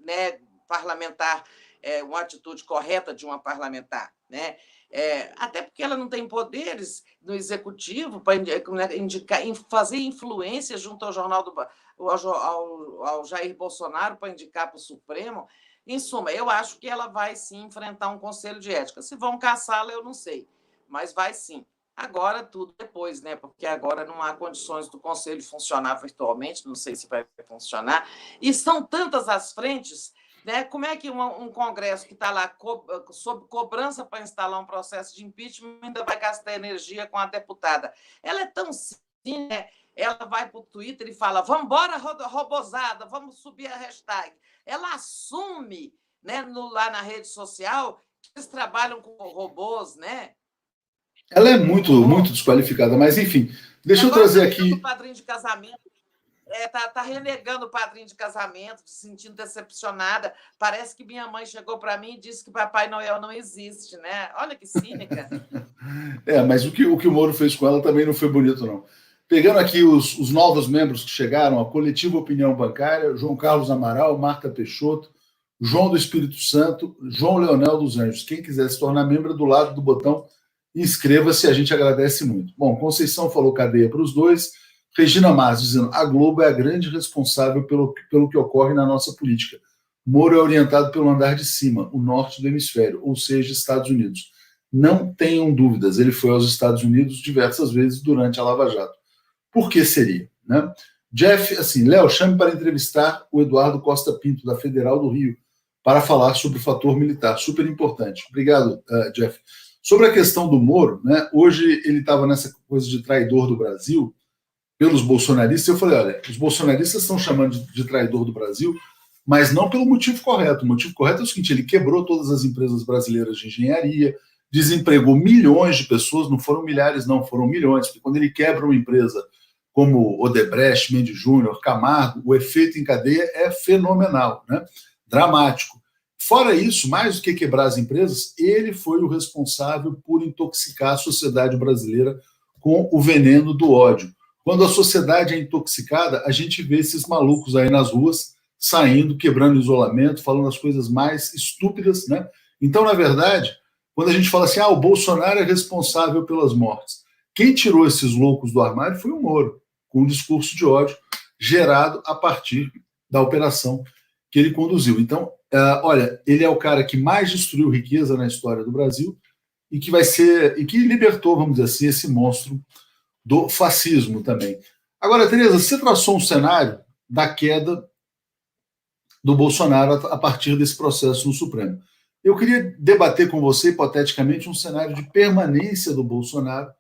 né, parlamentar, uma atitude correta de uma parlamentar, né? Até porque ela não tem poderes no executivo para indicar, fazer influência junto ao ao Jair Bolsonaro para indicar para o Supremo. Em suma, eu acho que ela vai sim enfrentar um Conselho de Ética. Se vão caçá-la, eu não sei, mas vai sim. Agora tudo depois, né? Porque agora não há condições do Conselho funcionar virtualmente, não sei se vai funcionar. E são tantas as frentes, né? Como é que um Congresso que está lá sob cobrança para instalar um processo de impeachment ainda vai gastar energia com a deputada? Ela é tão simples, né? Ela vai para o Twitter e fala, vamos embora, robozada, vamos subir a hashtag. Ela assume, né, lá na rede social que eles trabalham com robôs, né? Ela é muito desqualificada, mas enfim, deixa eu trazer aqui... O padrinho de casamento tá renegando o padrinho de casamento, se sentindo decepcionada. Parece que minha mãe chegou para mim e disse que Papai Noel não existe, né? Olha que cínica. Mas o que o Moro fez com ela também não foi bonito, não. Pegando aqui os novos membros que chegaram, a Coletiva Opinião Bancária, João Carlos Amaral, Marta Peixoto, João do Espírito Santo, João Leonel dos Anjos. Quem quiser se tornar membro, do lado do botão inscreva-se, a gente agradece muito. Bom, Conceição falou cadeia para os dois. Regina Mas dizendo, a Globo é a grande responsável pelo que ocorre na nossa política. Moro é orientado pelo andar de cima, o norte do hemisfério, ou seja, Estados Unidos. Não tenham dúvidas, ele foi aos Estados Unidos diversas vezes durante a Lava Jato. Por que seria? Né? Jeff, assim, Léo, chame para entrevistar o Eduardo Costa Pinto, da Federal do Rio, para falar sobre o fator militar. Super importante. Obrigado, Jeff. Sobre a questão do Moro, né, hoje ele estava nessa coisa de traidor do Brasil, pelos bolsonaristas. Eu falei, olha, os bolsonaristas estão chamando de traidor do Brasil, mas não pelo motivo correto. O motivo correto é o seguinte: ele quebrou todas as empresas brasileiras de engenharia, desempregou milhões de pessoas, não foram milhares, não, foram milhões, porque quando ele quebra uma empresa como Odebrecht, Mendes Júnior, Camargo, o efeito em cadeia é fenomenal, né? Dramático. Fora isso, mais do que quebrar as empresas, ele foi o responsável por intoxicar a sociedade brasileira com o veneno do ódio. Quando a sociedade é intoxicada, a gente vê esses malucos aí nas ruas saindo, quebrando isolamento, falando as coisas mais estúpidas, né? Então, na verdade, quando a gente fala assim, o Bolsonaro é responsável pelas mortes, quem tirou esses loucos do armário foi o Moro, com um discurso de ódio gerado a partir da operação que ele conduziu. Então, olha, ele é o cara que mais destruiu riqueza na história do Brasil e que vai ser, e que libertou, vamos dizer assim, esse monstro do fascismo também. Agora, Tereza, você traçou um cenário da queda do Bolsonaro a partir desse processo no Supremo. Eu queria debater com você, hipoteticamente, um cenário de permanência do Bolsonaro,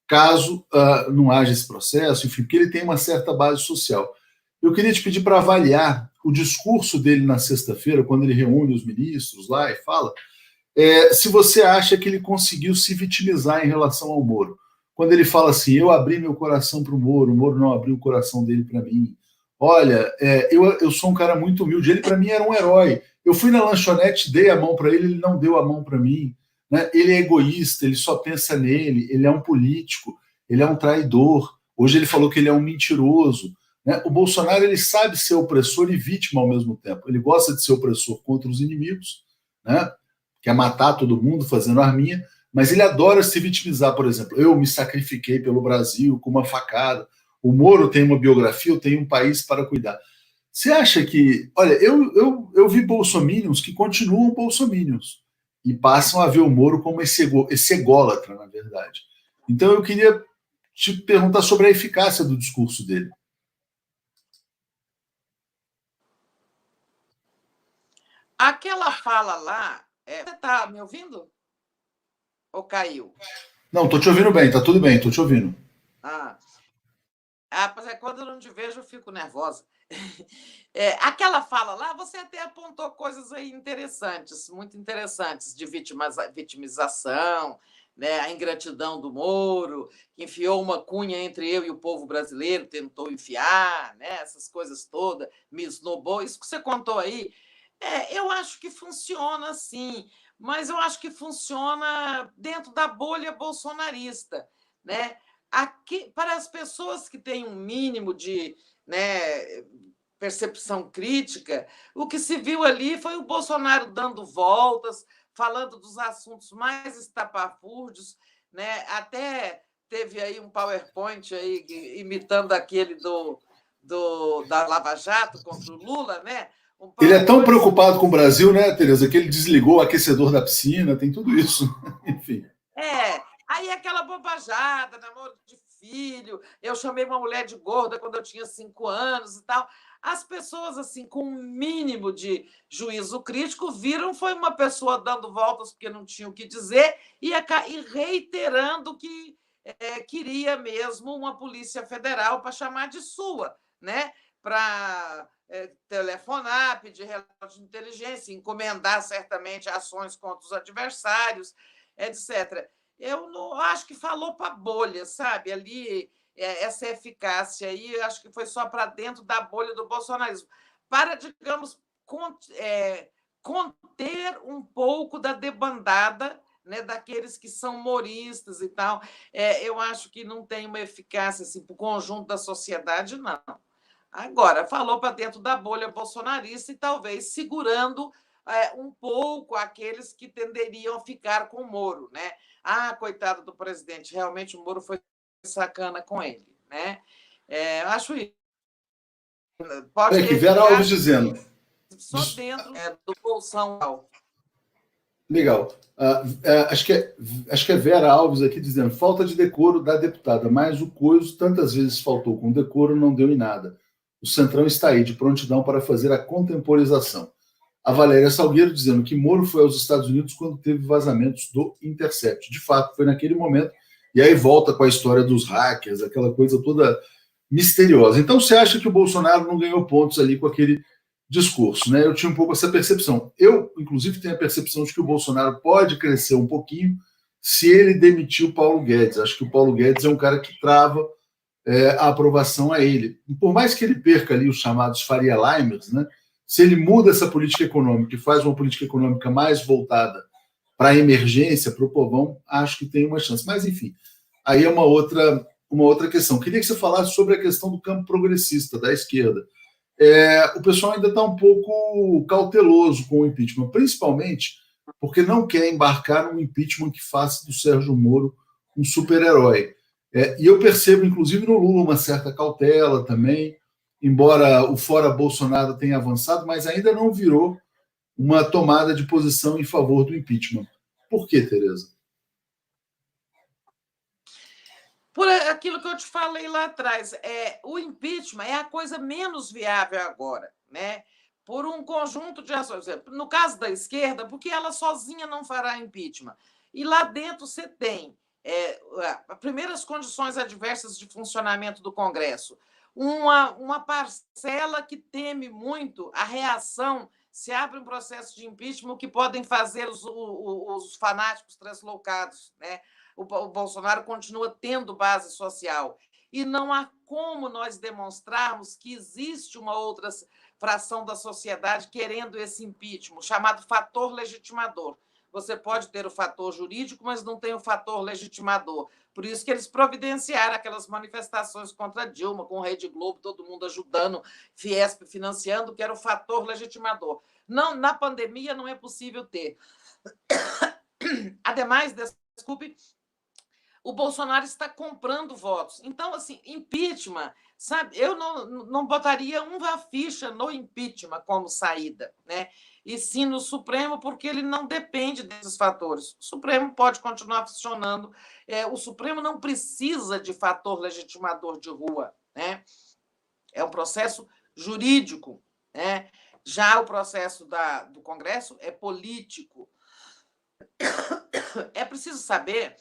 caso não haja esse processo, enfim, porque ele tem uma certa base social. Eu queria te pedir para avaliar o discurso dele na sexta-feira, quando ele reúne os ministros lá e fala, se você acha que ele conseguiu se vitimizar em relação ao Moro. Quando ele fala assim, eu abri meu coração para o Moro não abriu o coração dele para mim. Olha, eu sou um cara muito humilde, ele para mim era um herói. Eu fui na lanchonete, dei a mão para ele, ele não deu a mão para mim. Né? Ele é egoísta, ele só pensa nele, ele é um político, ele é um traidor. Hoje ele falou que ele é um mentiroso. Né? O Bolsonaro, ele sabe ser opressor e vítima ao mesmo tempo. Ele gosta de ser opressor contra os inimigos, né? Quer matar todo mundo fazendo arminha, mas ele adora se vitimizar. Por exemplo, eu me sacrifiquei pelo Brasil com uma facada. O Moro tem uma biografia, eu tenho um país para cuidar. Você acha que... Olha, eu vi bolsominions que continuam bolsominions e passam a ver o Moro como esse ególatra, na verdade. Então eu queria te perguntar sobre a eficácia do discurso dele. Aquela fala lá... Você está me ouvindo? Ou caiu? Não, estou te ouvindo bem, está tudo bem, estou te ouvindo. Mas quando eu não te vejo, eu fico nervosa. Aquela fala lá, você até apontou coisas aí interessantes, muito interessantes, de vitimização, né, a ingratidão do Moro, que enfiou uma cunha entre eu e o povo brasileiro, tentou enfiar, né, essas coisas todas, me esnobou. Isso que você contou aí, eu acho que funciona sim, mas eu acho que funciona dentro da bolha bolsonarista, né? Aqui, para as pessoas que têm um mínimo de, né, percepção crítica, o que se viu ali foi o Bolsonaro dando voltas, falando dos assuntos mais estapafúrdios, né? Até teve aí um PowerPoint aí, imitando aquele da Lava Jato contra o Lula, né? Ele é tão preocupado com o Brasil, né, Tereza, que ele desligou o aquecedor da piscina, tem tudo isso. Enfim. Aí aquela bobajada, namoro de filho, eu chamei uma mulher de gorda quando eu tinha 5 anos e tal. As pessoas, assim, com um mínimo de juízo crítico, viram foi uma pessoa dando voltas porque não tinha o que dizer e reiterando que queria mesmo uma Polícia Federal para chamar de sua, né? Para telefonar, pedir relatório de inteligência, encomendar certamente ações contra os adversários, etc. Eu não acho que falou para a bolha, sabe? Ali, essa eficácia aí, acho que foi só para dentro da bolha do bolsonarismo, para, digamos, conter um pouco da debandada, né, daqueles que são moristas e tal. Eu acho que não tem uma eficácia assim, para o conjunto da sociedade, não. Agora, falou para dentro da bolha bolsonarista e talvez segurando um pouco aqueles que tenderiam a ficar com o Moro, né? Coitado do presidente, realmente o Moro foi sacana com ele, né? Acho isso. Pode ter Vera Alves dizendo. Só dentro do Bolsonaro. Legal. Acho que é Vera Alves aqui dizendo, falta de decoro da deputada, mas o Coiso tantas vezes faltou com decoro, não deu em nada. O Centrão está aí, de prontidão para fazer a contemporização. A Valéria Salgueiro dizendo que Moro foi aos Estados Unidos quando teve vazamentos do Intercept. De fato, foi naquele momento. E aí volta com a história dos hackers, aquela coisa toda misteriosa. Então, você acha que o Bolsonaro não ganhou pontos ali com aquele discurso, né? Eu tinha um pouco essa percepção. Eu, inclusive, tenho a percepção de que o Bolsonaro pode crescer um pouquinho se ele demitir o Paulo Guedes. Acho que o Paulo Guedes é um cara que trava a aprovação a ele. Por mais que ele perca ali os chamados Faria Limers, né? Se ele muda essa política econômica e faz uma política econômica mais voltada para a emergência, para o povão, acho que tem uma chance. Mas, enfim, aí é uma outra questão. Queria que você falasse sobre a questão do campo progressista, da esquerda. O pessoal ainda está um pouco cauteloso com o impeachment, principalmente porque não quer embarcar num impeachment que faça do Sérgio Moro um super-herói. E eu percebo, inclusive, no Lula uma certa cautela também, embora o fora Bolsonaro tenha avançado, mas ainda não virou uma tomada de posição em favor do impeachment. Por quê, Tereza? Por aquilo que eu te falei lá atrás, o impeachment é a coisa menos viável agora, né? Por um conjunto de ações. No caso da esquerda, porque ela sozinha não fará impeachment. E lá dentro você tem primeiras condições adversas de funcionamento do Congresso. Uma parcela que teme muito a reação se abre um processo de impeachment, o que podem fazer os fanáticos translocados, né? O Bolsonaro continua tendo base social. E não há como nós demonstrarmos que existe uma outra fração da sociedade querendo esse impeachment, chamado fator legitimador. Você pode ter o fator jurídico, mas não tem o fator legitimador. Por isso que eles providenciaram aquelas manifestações contra Dilma, com Rede Globo, todo mundo ajudando, Fiesp financiando, que era o fator legitimador. Não, na pandemia não é possível ter. Ademais, desculpe, o Bolsonaro está comprando votos. Então, assim, impeachment, sabe? Eu não botaria uma ficha no impeachment como saída, né? E sim no Supremo, porque ele não depende desses fatores. O Supremo pode continuar funcionando. O Supremo não precisa de fator legitimador de rua, né? É um processo jurídico, né? Já o processo do Congresso é político. É preciso saber,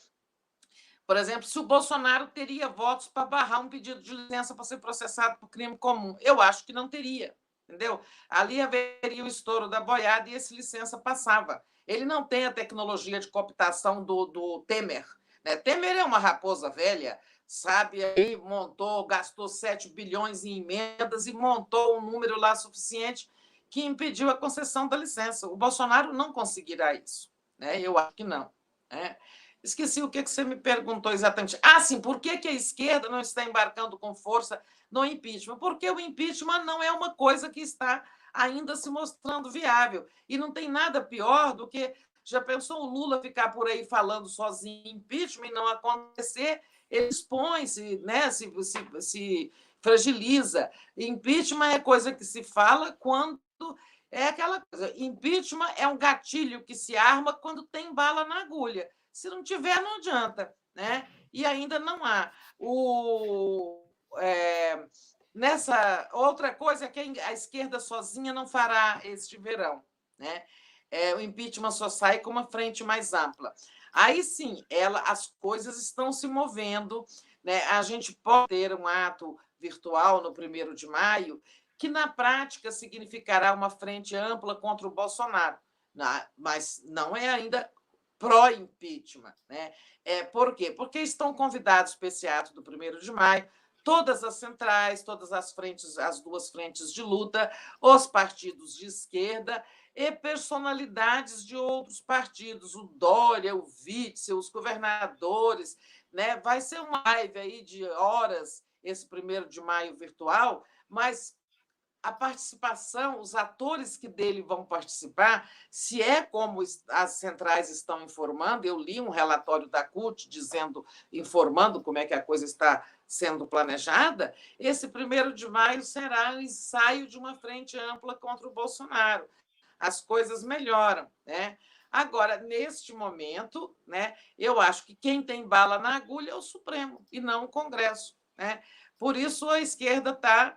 por exemplo, se o Bolsonaro teria votos para barrar um pedido de licença para ser processado por crime comum. Eu acho que não teria, entendeu? Ali haveria o estouro da boiada e esse licença passava. Ele não tem a tecnologia de cooptação do Temer, né? Temer é uma raposa velha, sabe? Aí gastou 7 bilhões em emendas e montou um número lá suficiente que impediu a concessão da licença. O Bolsonaro não conseguirá isso, né? Eu acho que não, né? Esqueci o que você me perguntou exatamente. Sim, por que a esquerda não está embarcando com força no impeachment? Porque o impeachment não é uma coisa que está ainda se mostrando viável. E não tem nada pior do que, já pensou o Lula ficar por aí falando sozinho em impeachment e não acontecer? Ele expõe-se, né? se fragiliza. Impeachment é coisa que se fala quando é aquela coisa. Impeachment é um gatilho que se arma quando tem bala na agulha. Se não tiver, não adianta, né? E ainda não há. Nessa outra coisa é que a esquerda sozinha não fará este verão, né? O impeachment só sai com uma frente mais ampla. Aí sim, as coisas estão se movendo, né? A gente pode ter um ato virtual no 1º de maio, que na prática significará uma frente ampla contra o Bolsonaro, mas não é ainda pró-impeachment, né? Por quê? Porque estão convidados para esse ato do 1º de maio todas as centrais, todas as frentes, as 2 frentes de luta, os partidos de esquerda e personalidades de outros partidos, o Dória, o Witzel, os governadores, né? Vai ser uma live aí de horas, esse 1º de maio virtual, mas a participação, os atores que dele vão participar, se é como as centrais estão informando, eu li um relatório da CUT informando como é que a coisa está sendo planejada, esse 1º de maio será o ensaio de uma frente ampla contra o Bolsonaro. As coisas melhoram, né? Agora, neste momento, né, eu acho que quem tem bala na agulha é o Supremo e não o Congresso, né? Por isso a esquerda está...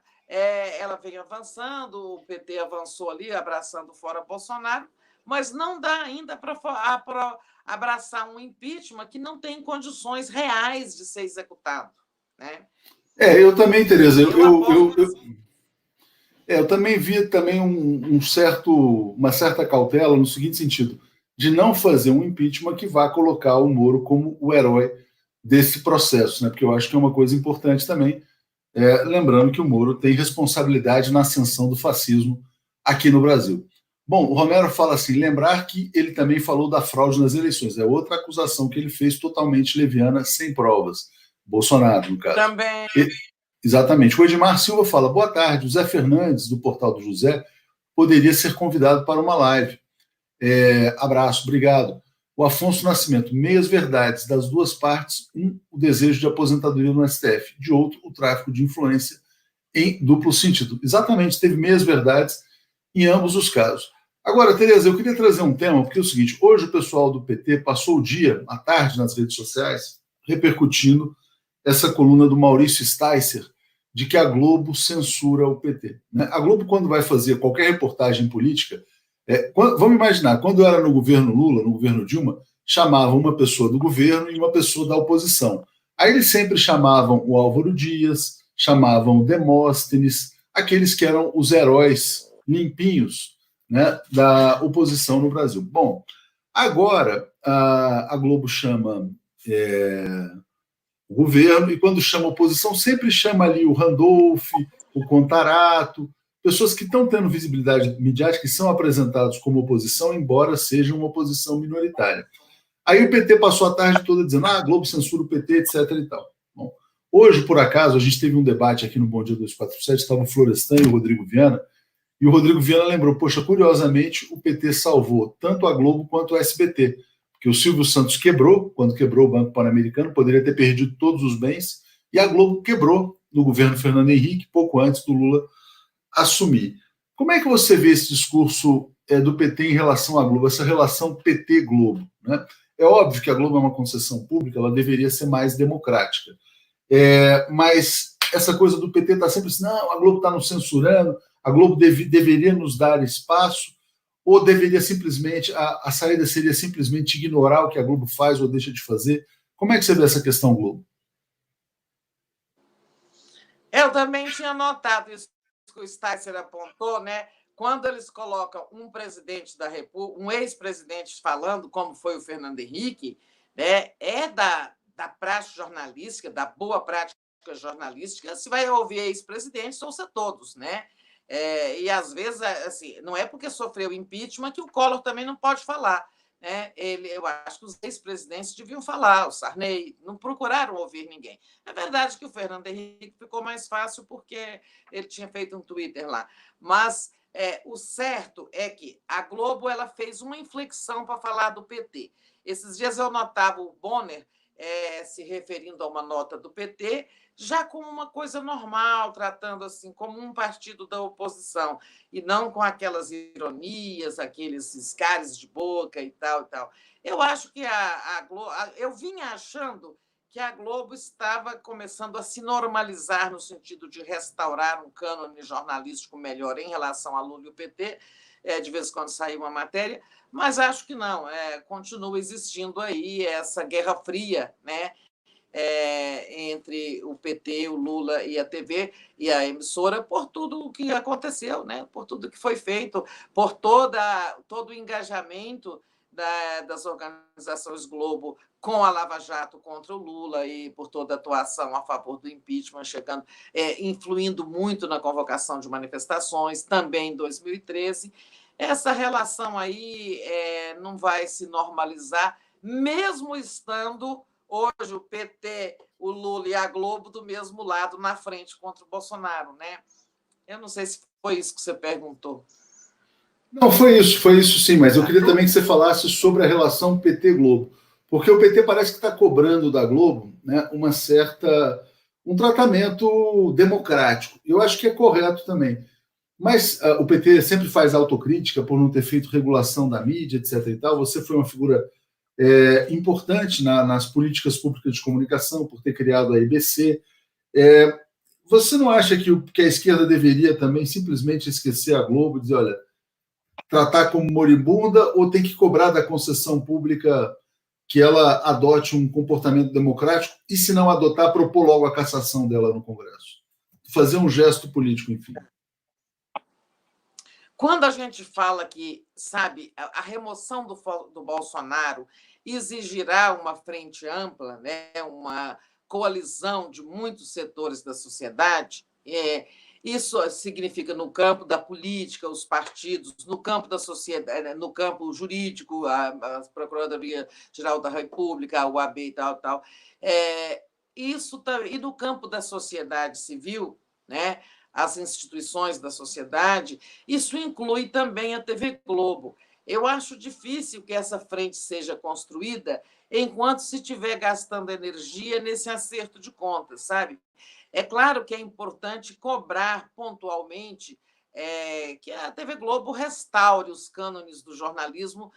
ela vem avançando, o PT avançou ali, abraçando fora Bolsonaro, mas não dá ainda para abraçar um impeachment que não tem condições reais de ser executado, né? Eu também, Tereza. Eu também vi também uma certa cautela no seguinte sentido, de não fazer um impeachment que vá colocar o Moro como o herói desse processo, né? Porque eu acho que é uma coisa importante também, lembrando que o Moro tem responsabilidade na ascensão do fascismo aqui no Brasil. Bom, o Romero fala assim, lembrar que ele também falou da fraude nas eleições, é outra acusação que ele fez totalmente leviana, sem provas. Bolsonaro, no caso. Também. Exatamente. O Edmar Silva fala, boa tarde, o Zé Fernandes, do Portal do José, poderia ser convidado para uma live. Abraço, obrigado. O Afonso Nascimento, meias verdades das duas partes, o desejo de aposentadoria no STF, de outro, o tráfico de influência em duplo sentido. Exatamente, teve meias verdades em ambos os casos. Agora, Tereza, eu queria trazer um tema, porque é o seguinte, hoje o pessoal do PT passou o dia, à tarde, nas redes sociais, repercutindo essa coluna do Maurício Sticer, de que a Globo censura o PT. Né? A Globo, quando vai fazer qualquer reportagem política, vamos imaginar, quando era no governo Lula, no governo Dilma, chamavam uma pessoa do governo e uma pessoa da oposição. Aí eles sempre chamavam o Álvaro Dias, chamavam o Demóstenes, aqueles que eram os heróis limpinhos, né, da oposição no Brasil. Bom, agora a Globo chama o governo, e quando chama a oposição, sempre chama ali o Randolph, o Contarato, pessoas que estão tendo visibilidade midiática e são apresentados como oposição, embora sejam uma oposição minoritária. Aí o PT passou a tarde toda dizendo a Globo censura o PT, etc. e tal. Bom, hoje, por acaso, a gente teve um debate aqui no Bom Dia 247, estava o Florestan e o Rodrigo Viana, e o Rodrigo Viana lembrou, poxa, curiosamente, o PT salvou tanto a Globo quanto o SBT, que o Silvio Santos quebrou, quando quebrou o Banco Pan-Americano, poderia ter perdido todos os bens, e a Globo quebrou no governo Fernando Henrique, pouco antes do Lula assumir. Como é que você vê esse discurso do PT em relação à Globo, essa relação PT-Globo? Né? É óbvio que a Globo é uma concessão pública, ela deveria ser mais democrática. Mas essa coisa do PT está sempre assim, não, a Globo está nos censurando, a Globo deveria nos dar espaço, ou deveria simplesmente, a saída seria simplesmente ignorar o que a Globo faz ou deixa de fazer? Como é que você vê essa questão, Globo? Eu também tinha notado isso que o Sticer apontou, né? Quando eles colocam um presidente da República, um ex-presidente falando, como foi o Fernando Henrique, né? Da prática jornalística, da boa prática jornalística, se vai ouvir ex-presidentes, ouça todos, né? E às vezes, assim, não é porque sofreu impeachment que o Collor também não pode falar. Né? Eu acho que os ex-presidentes deviam falar, o Sarney, não procuraram ouvir ninguém. É verdade que o Fernando Henrique ficou mais fácil porque ele tinha feito um Twitter lá. Mas o certo é que a Globo ela fez uma inflexão para falar do PT. Esses dias eu notava o Bonner se referindo a uma nota do PT, já como uma coisa normal, tratando assim como um partido da oposição, e não com aquelas ironias, aqueles escares de boca e tal e tal. Eu acho que a Globo, eu vinha achando que a Globo estava começando a se normalizar no sentido de restaurar um cânone jornalístico melhor em relação a Lula e o PT, de vez em quando saiu uma matéria, mas acho que não, continua existindo aí essa guerra fria, né? Entre o PT, o Lula e a TV e a emissora, por tudo o que aconteceu, né? Por tudo que foi feito, por todo o engajamento das organizações Globo com a Lava Jato contra o Lula e por toda a atuação a favor do impeachment, influindo muito na convocação de manifestações, também em 2013. Essa relação aí não vai se normalizar, mesmo estando hoje o PT, o Lula e a Globo do mesmo lado na frente contra o Bolsonaro, né? Eu não sei se foi isso que você perguntou. Não, foi isso sim, mas eu queria também que você falasse sobre a relação PT-Globo, porque o PT parece que está cobrando da Globo, né, um tratamento democrático. Eu acho que é correto também. Mas o PT sempre faz autocrítica por não ter feito regulação da mídia, etc. e tal. Você foi uma figura importante nas políticas públicas de comunicação, por ter criado a IBC. Você não acha que a esquerda deveria também simplesmente esquecer a Globo e dizer, olha, tratar como moribunda, ou tem que cobrar da concessão pública que ela adote um comportamento democrático e, se não adotar, propor logo a cassação dela no Congresso? Fazer um gesto político, enfim. Quando a gente fala que, sabe, a remoção do Bolsonaro exigirá uma frente ampla, né, uma coalizão de muitos setores da sociedade, isso significa no campo da política, os partidos, no campo da sociedade, no campo jurídico, a Procuradoria-Geral da República, a UAB e tal, tal. Isso e no campo da sociedade civil, né, as instituições da sociedade, isso inclui também a TV Globo. Eu acho difícil que essa frente seja construída enquanto se estiver gastando energia nesse acerto de contas, sabe? É claro que é importante cobrar pontualmente que a TV Globo restaure os cânones do jornalismo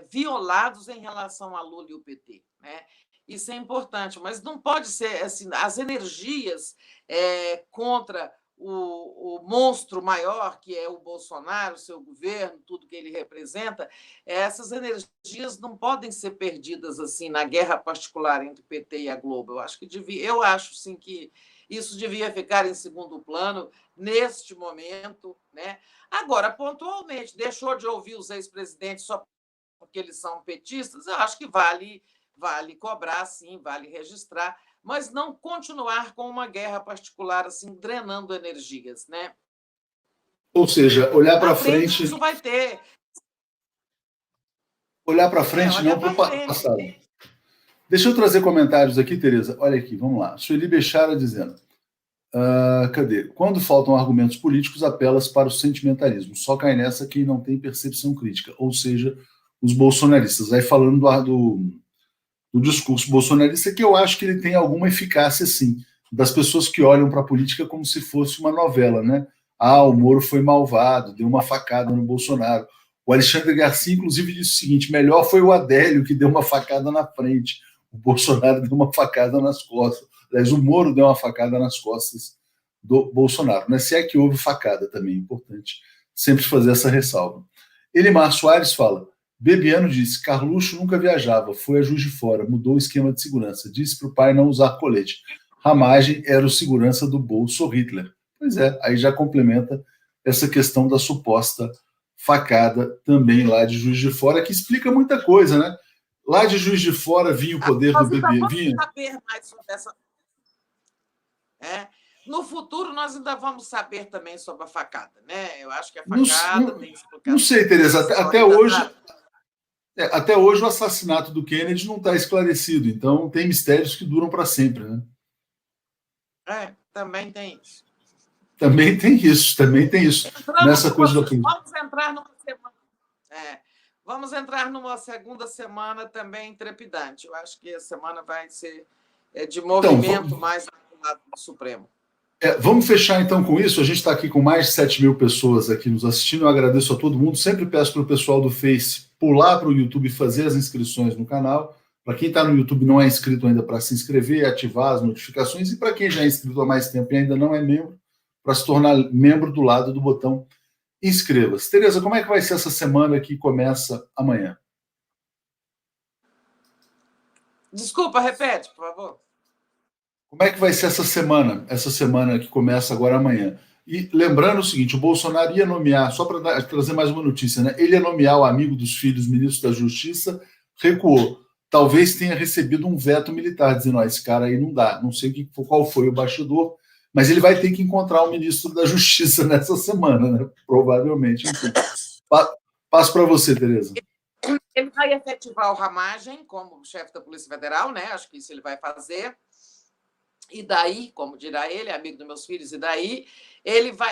violados em relação a Lula e o PT, né? Isso é importante, mas não pode ser assim, as energias contra o monstro maior, que é o Bolsonaro, o seu governo, tudo que ele representa, essas energias não podem ser perdidas assim na guerra particular entre o PT e a Globo. Eu acho sim que isso devia ficar em segundo plano neste momento, né? Agora, pontualmente, deixou de ouvir os ex-presidentes só porque eles são petistas, eu acho que vale cobrar, sim, vale registrar, mas não continuar com uma guerra particular assim, drenando energias, né? Ou seja, olhar para frente. Isso vai ter. Olhar para frente, não para o passado. Deixa eu trazer comentários aqui, Tereza. Olha aqui, vamos lá. Sueli Bechara dizendo: cadê? Quando faltam argumentos políticos, apelas para o sentimentalismo. Só cai nessa quem não tem percepção crítica, ou seja, os bolsonaristas. Aí falando do discurso bolsonarista, que eu acho que ele tem alguma eficácia, sim, das pessoas que olham para a política como se fosse uma novela, né? O Moro foi malvado, deu uma facada no Bolsonaro. O Alexandre Garcia, inclusive, disse o seguinte: melhor foi o Adélio que deu uma facada na frente. O Bolsonaro deu uma facada nas costas. Aliás, o Moro deu uma facada nas costas do Bolsonaro. Né? Se é que houve facada também, é importante sempre fazer essa ressalva. Elimar Soares fala: Bebiano disse: Carluxo nunca viajava, foi a Juiz de Fora, mudou o esquema de segurança, disse para o pai não usar colete. Ramagem era o segurança do bolso Hitler. Pois é, aí já complementa essa questão da suposta facada também lá de Juiz de Fora, que explica muita coisa, né? Lá de Juiz de Fora vinha o poder do Bebiano. Vamos saber mais sobre essa. No futuro, nós ainda vamos saber também sobre a facada, né? Eu acho que a facada tem explicação. Não sei, Tereza, até hoje. Até hoje o assassinato do Kennedy não está esclarecido, então tem mistérios que duram para sempre, né? Também tem isso. Também tem isso. Nessa coisa da política. Vamos entrar numa semana. Vamos entrar numa segunda semana também trepidante. Eu acho que a semana vai ser de movimento mais do lado do Supremo. Vamos fechar então com isso. A gente está aqui com mais de 7 mil pessoas aqui nos assistindo. Eu agradeço a todo mundo. Sempre peço para o pessoal do Face pular para o YouTube e fazer as inscrições no canal. Para quem está no YouTube e não é inscrito ainda, para se inscrever, ativar as notificações. E para quem já é inscrito há mais tempo e ainda não é membro, para se tornar membro do lado do botão inscreva-se. Tereza, como é que vai ser essa semana que começa amanhã? Desculpa, repete, por favor. Como é que vai ser essa semana que começa agora amanhã? E lembrando o seguinte, o Bolsonaro ia nomear, só para trazer mais uma notícia, né? Ele ia nomear o amigo dos filhos, ministro da Justiça, recuou. Talvez tenha recebido um veto militar, dizendo: esse cara aí não dá. Não sei qual foi o bastidor, mas ele vai ter que encontrar o ministro da Justiça nessa semana, né? Provavelmente. Enfim. Passo para você, Tereza. Ele vai efetivar o Ramagem como chefe da Polícia Federal, né? Acho que isso ele vai fazer. E daí, como dirá ele, amigo dos meus filhos, e daí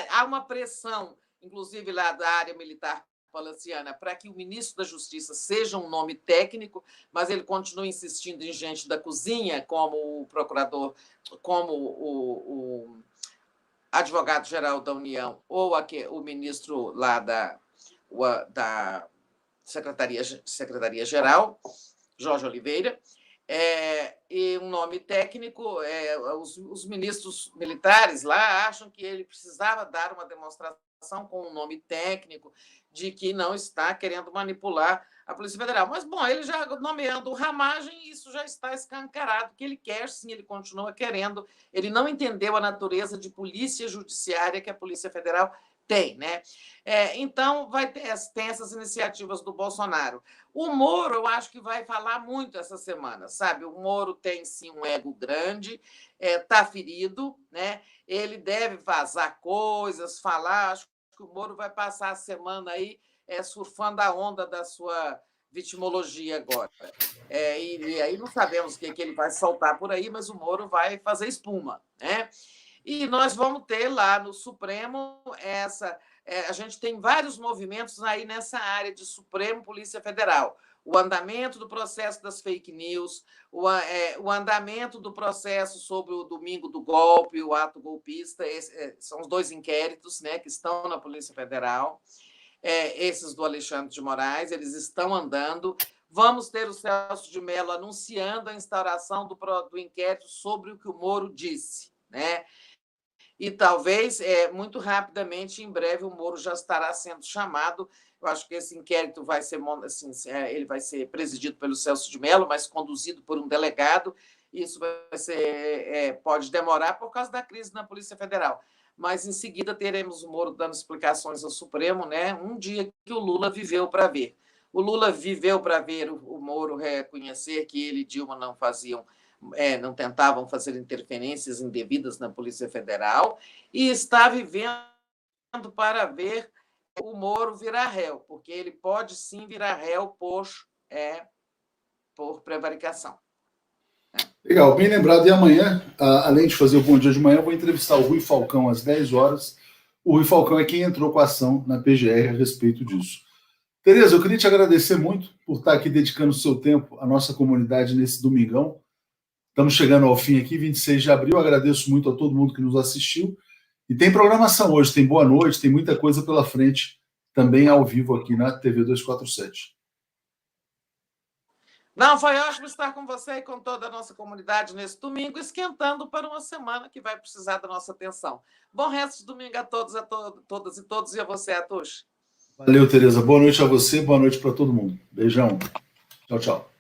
há uma pressão, inclusive lá da área militar palaciana, para que o ministro da Justiça seja um nome técnico, mas ele continua insistindo em gente da cozinha, como o procurador, como o advogado-geral da União, ou o ministro lá da Secretaria-Geral, Jorge Oliveira. E um nome técnico, os ministros militares lá acham que ele precisava dar uma demonstração com um nome técnico de que não está querendo manipular a Polícia Federal. Mas, bom, ele já nomeando o Ramagem, isso já está escancarado, que ele quer, sim, ele continua querendo. Ele não entendeu a natureza de polícia judiciária que a Polícia Federal Tem, né? Então, tem essas iniciativas do Bolsonaro. O Moro, eu acho que vai falar muito essa semana, sabe? O Moro tem, sim, um ego grande, está ferido, né? Ele deve vazar coisas, falar. Acho que o Moro vai passar a semana aí surfando a onda da sua vitimologia agora. E aí não sabemos o que ele vai soltar por aí, mas o Moro vai fazer espuma, né? E nós vamos ter lá no Supremo a gente tem vários movimentos aí nessa área de Supremo, Polícia Federal. O andamento do processo das fake news, o andamento do processo sobre o domingo do golpe, o ato golpista, são os 2 inquéritos, né, que estão na Polícia Federal. Esses do Alexandre de Moraes, eles estão andando. Vamos ter o Celso de Mello anunciando a instauração do inquérito sobre o que o Moro disse, né? E talvez, muito rapidamente, em breve, o Moro já estará sendo chamado. Eu acho que esse inquérito vai ser, assim, ele vai ser presidido pelo Celso de Mello, mas conduzido por um delegado. Isso pode demorar por causa da crise na Polícia Federal. Mas, em seguida, teremos o Moro dando explicações ao Supremo, né? Um dia que o Lula viveu para ver. O Lula viveu para ver o Moro reconhecer que ele e Dilma não tentavam fazer interferências indevidas na Polícia Federal, e está vivendo para ver o Moro virar réu, porque ele pode sim virar réu por prevaricação. Legal, bem lembrado. E amanhã, além de fazer o Bom Dia de Manhã, eu vou entrevistar o Rui Falcão às 10 horas. O Rui Falcão é quem entrou com a ação na PGR a respeito disso. Tereza, eu queria te agradecer muito por estar aqui dedicando o seu tempo à nossa comunidade nesse domingão. Estamos chegando ao fim aqui, 26 de abril. Agradeço muito a todo mundo que nos assistiu. E tem programação hoje, tem Boa Noite, tem muita coisa pela frente, também ao vivo aqui na TV 247. Não, foi ótimo estar com você e com toda a nossa comunidade nesse domingo, esquentando para uma semana que vai precisar da nossa atenção. Bom resto de domingo a todos, todas e todos, e a você, Atush. Valeu, Tereza. Boa noite a você, boa noite para todo mundo. Beijão. Tchau, tchau.